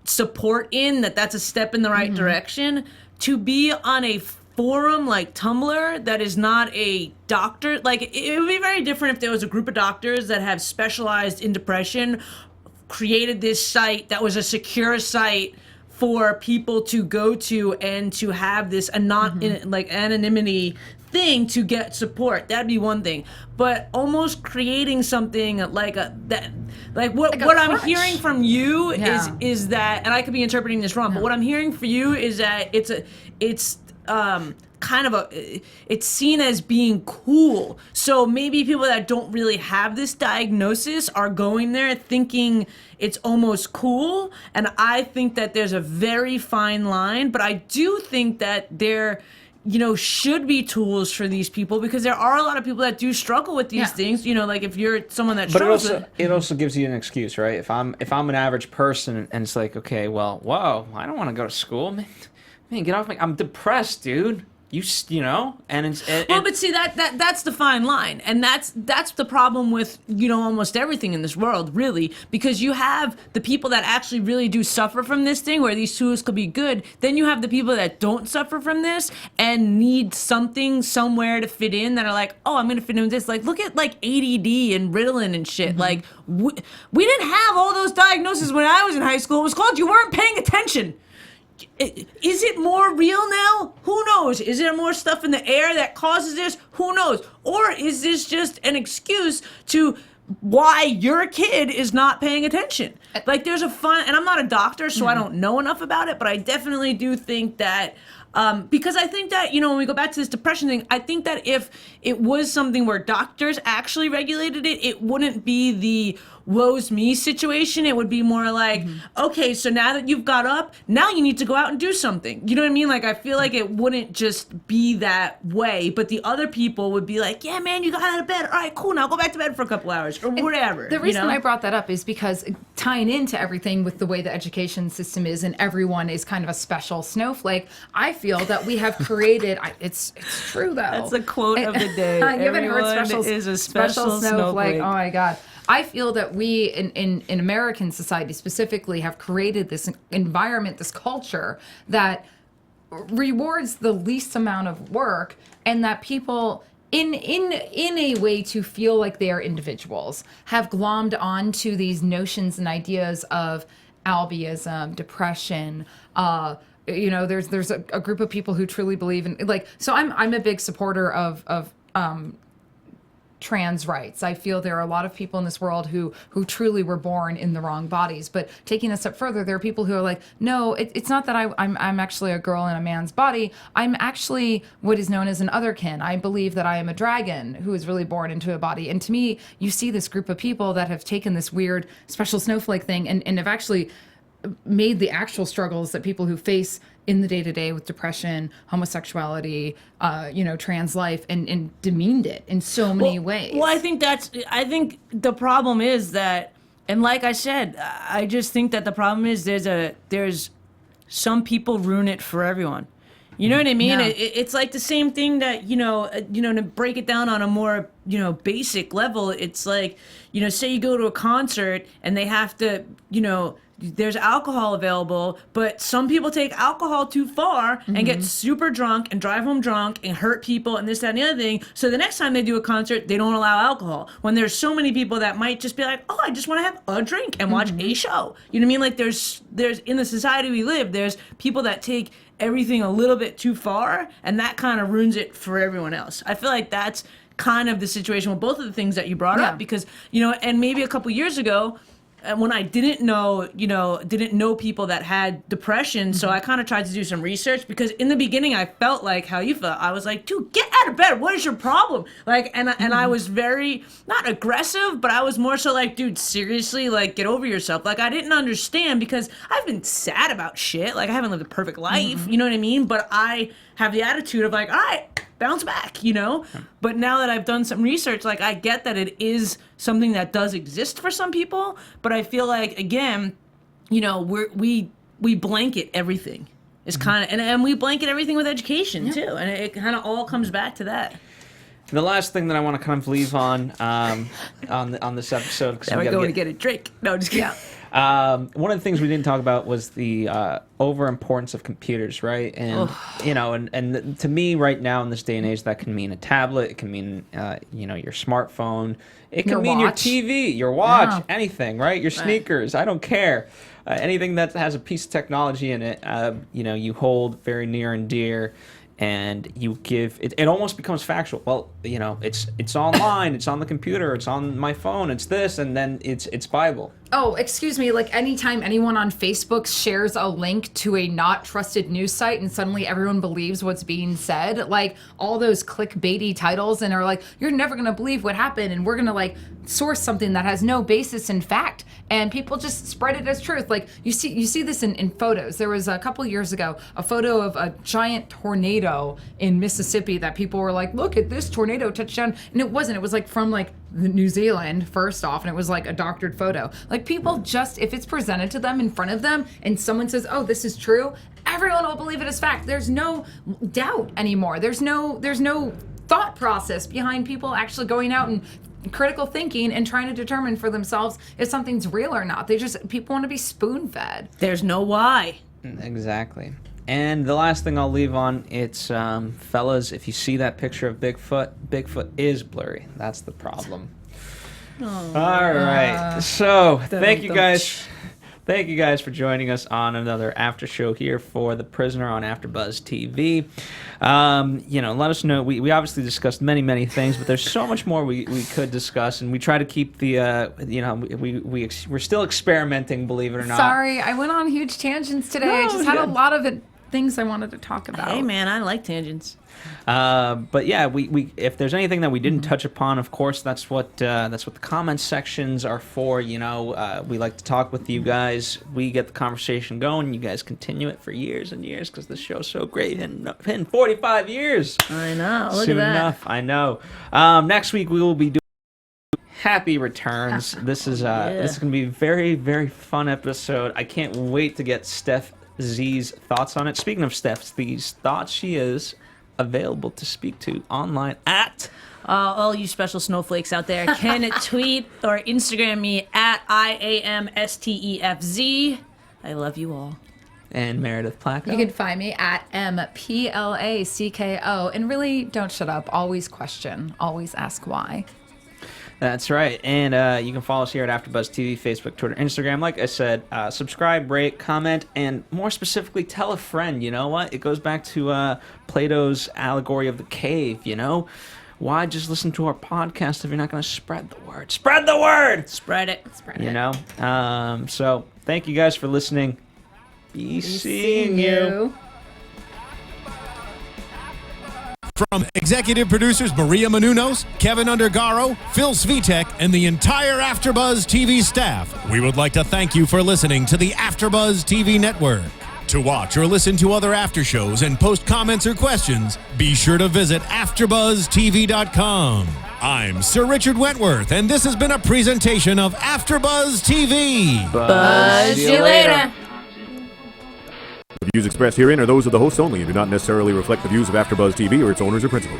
S3: support in, that's a step in the right direction. To be on a forum like Tumblr that is not a doctor, like it would be very different if there was a group of doctors that have specialized in depression, created this site that was a secure site for people to go to and to have this anonymity thing to get support. That'd be one thing, but almost creating something like what I'm
S4: crutch.
S3: hearing from you
S4: Yeah.
S3: is that, and I could be interpreting this wrong, but what I'm hearing for you is that it's seen as being cool. So maybe people that don't really have this diagnosis are going there thinking it's almost cool. And I think that there's a very fine line, but I do think that there, should be tools for these people because there are a lot of people that do struggle with these things. Like if you're someone that struggles
S2: it also gives you an excuse, right? If I'm an average person and it's like, okay, well, whoa, I don't want to go to school, man, get off me. I'm depressed, dude. And it's
S3: but see that's the fine line, and that's the problem with almost everything in this world, really, because you have the people that actually really do suffer from this thing where these tools could be good. Then you have the people that don't suffer from this and need something somewhere to fit in, that are like, oh, I'm gonna fit in with this. Like look at like ADD and Ritalin and shit. Like we didn't have all those diagnoses when I was in high school. It was called you weren't paying attention. Is it more real now? Who knows? Is there more stuff in the air that causes this? Who knows? Or is this just an excuse to why your kid is not paying attention? Like there's and I'm not a doctor, so I don't know enough about it, but I definitely do think that because I think that, when we go back to this depression thing, I think that if it was something where doctors actually regulated it, it wouldn't be the woe's me situation. It would be more like, okay, so now that you've got up, now you need to go out and do something. You know what I mean? Like, I feel like it wouldn't just be that way, but the other people would be like, yeah, man, you got out of bed. All right, cool. Now go back to bed for a couple hours or whatever.
S4: The reason I brought that up is because tying into everything with the way the education system is and everyone is kind of a special snowflake, I feel that we have created, it's true though.
S3: That's the quote of the day.
S4: You haven't heard
S3: Everyone is a special snowflake.
S4: Oh my God. I feel that we in American society specifically have created this environment, this culture that rewards the least amount of work, and that people in a way to feel like they are individuals have glommed onto these notions and ideas of albiism, depression, there's a group of people who truly believe in so I'm a big supporter of trans rights. I feel there are a lot of people in this world who truly were born in the wrong bodies. But taking a step further, there are people who are like, no, it's not that I'm actually a girl in a man's body. I'm actually what is known as an otherkin. I believe that I am a dragon who is really born into a body. And to me, you see this group of people that have taken this weird special snowflake thing and have actually made the actual struggles that people who face in the day-to-day with depression, homosexuality, trans life, and demeaned it in so many ways.
S3: Well, I think the problem is that, and like I said, I just think that the problem is there's some people ruin it for everyone. You know what I mean?
S4: Yeah.
S3: It's like the same thing that, to break it down on a more, basic level, it's like, say you go to a concert and they have to, there's alcohol available, but some people take alcohol too far and get super drunk and drive home drunk and hurt people and this, that, and the other thing. So the next time they do a concert, they don't allow alcohol. When there's so many people that might just be like, oh, I just want to have a drink and watch a show. You know what I mean? Like there's in the society we live, there's people that take everything a little bit too far, and that kind of ruins it for everyone else. I feel like that's kind of the situation with both of the things that you brought up, because, you know, and maybe a couple years ago, when I didn't know people that had depression, so I kind of tried to do some research, because in the beginning I felt like how you felt. I was like, dude, get out of bed. What is your problem? Like, and I was very, not aggressive, but I was more so like, dude, seriously, like, get over yourself. Like, I didn't understand, because I've been sad about shit. Like, I haven't lived a perfect life, you know what I mean? But I have the attitude of like, all right, bounce back, you know? But now that I've done some research, like, I get that it is something that does exist for some people, but I feel like, again, you know, we blanket everything. It's kind of, and we blanket everything with education too, and it kind of all comes back to that.
S2: The last thing that I want to kind of leave on this episode, because
S3: we're going to get a drink. No, just kidding.
S2: One of the things we didn't talk about was the overimportance of computers, right? And you know, and to me, right now in this day and age, that can mean a tablet. It can mean you know, your smartphone. It can mean your TV, your watch, anything, right? Your sneakers. I don't care. Anything that has a piece of technology in it, you know, you hold very near and dear. And you give it almost becomes factual. Well, you know, it's online, it's on the computer, it's on my phone, it's this, and then it's Bible.
S4: Oh, excuse me, like anytime anyone on Facebook shares a link to a not trusted news site and suddenly everyone believes what's being said, like all those clickbaity titles, and are like, you're never gonna believe what happened, and we're gonna like source something that has no basis in fact, and people just spread it as truth. Like you see this in photos. There was a couple years ago a photo of a giant tornado in Mississippi that people were like, look at this tornado touchdown, and it wasn't. It was like from like New Zealand, first off, and it was like a doctored photo. Like people just, if it's presented to them in front of them and someone says, oh, this is true, everyone will believe it as fact. There's no doubt anymore. There's no thought process behind people actually going out and critical thinking and trying to determine for themselves if something's real or not. People want to be spoon-fed.
S3: There's no why.
S2: Exactly. And the last thing I'll leave on, it's, fellas, if you see that picture of Bigfoot is blurry. That's the problem. All right. So, thank you guys. Thank you guys for joining us on another after show here for The Prisoner on AfterBuzz TV. You know, let us know. We obviously discussed many things, but there's so much more we could discuss, and we try to keep the you know, we're still experimenting, believe it or not.
S4: Sorry, I went on huge tangents today. I just had a lot of things I wanted to talk about.
S3: Hey man, I like tangents.
S2: But yeah, we if there's anything that we didn't touch upon, of course, that's what the comment sections are for. You know, we like to talk with you guys. We get the conversation going. You guys continue it for years and years because this show's so great. And in 45 years.
S3: I know. Look
S2: soon
S3: at that.
S2: Enough. I know. Next week we will be doing Happy Returns. This is this is gonna be a very fun episode. I can't wait to get Steph Z's thoughts on it. Speaking of Steph Z's thoughts, she is available to speak to online at
S3: all you special snowflakes out there can tweet or Instagram me at IAMSTEFZ. I love you all.
S2: And Meredith Placco.
S4: You can find me at MPLACKO. And really, don't shut up. Always question. Always ask why.
S2: That's right. And you can follow us here at AfterBuzz TV, Facebook, Twitter, Instagram. Like I said, subscribe, rate, comment, and more specifically, tell a friend. You know what? It goes back to Plato's allegory of the cave, you know? Why just listen to our podcast if you're not going to spread the word? Spread the word!
S3: Spread it.
S2: You know? So thank you guys for listening. Be seeing you.
S1: From executive producers Maria Menounos, Kevin Undergaro, Phil Svitek, and the entire AfterBuzz TV staff, we would like to thank you for listening to the AfterBuzz TV network. To watch or listen to other after shows and post comments or questions, be sure to visit AfterBuzzTV.com. I'm Sir Richard Wentworth, and this has been a presentation of AfterBuzz TV.
S3: Buzz you later.
S5: The views expressed herein are those of the hosts only and do not necessarily reflect the views of AfterBuzz TV or its owners or principals.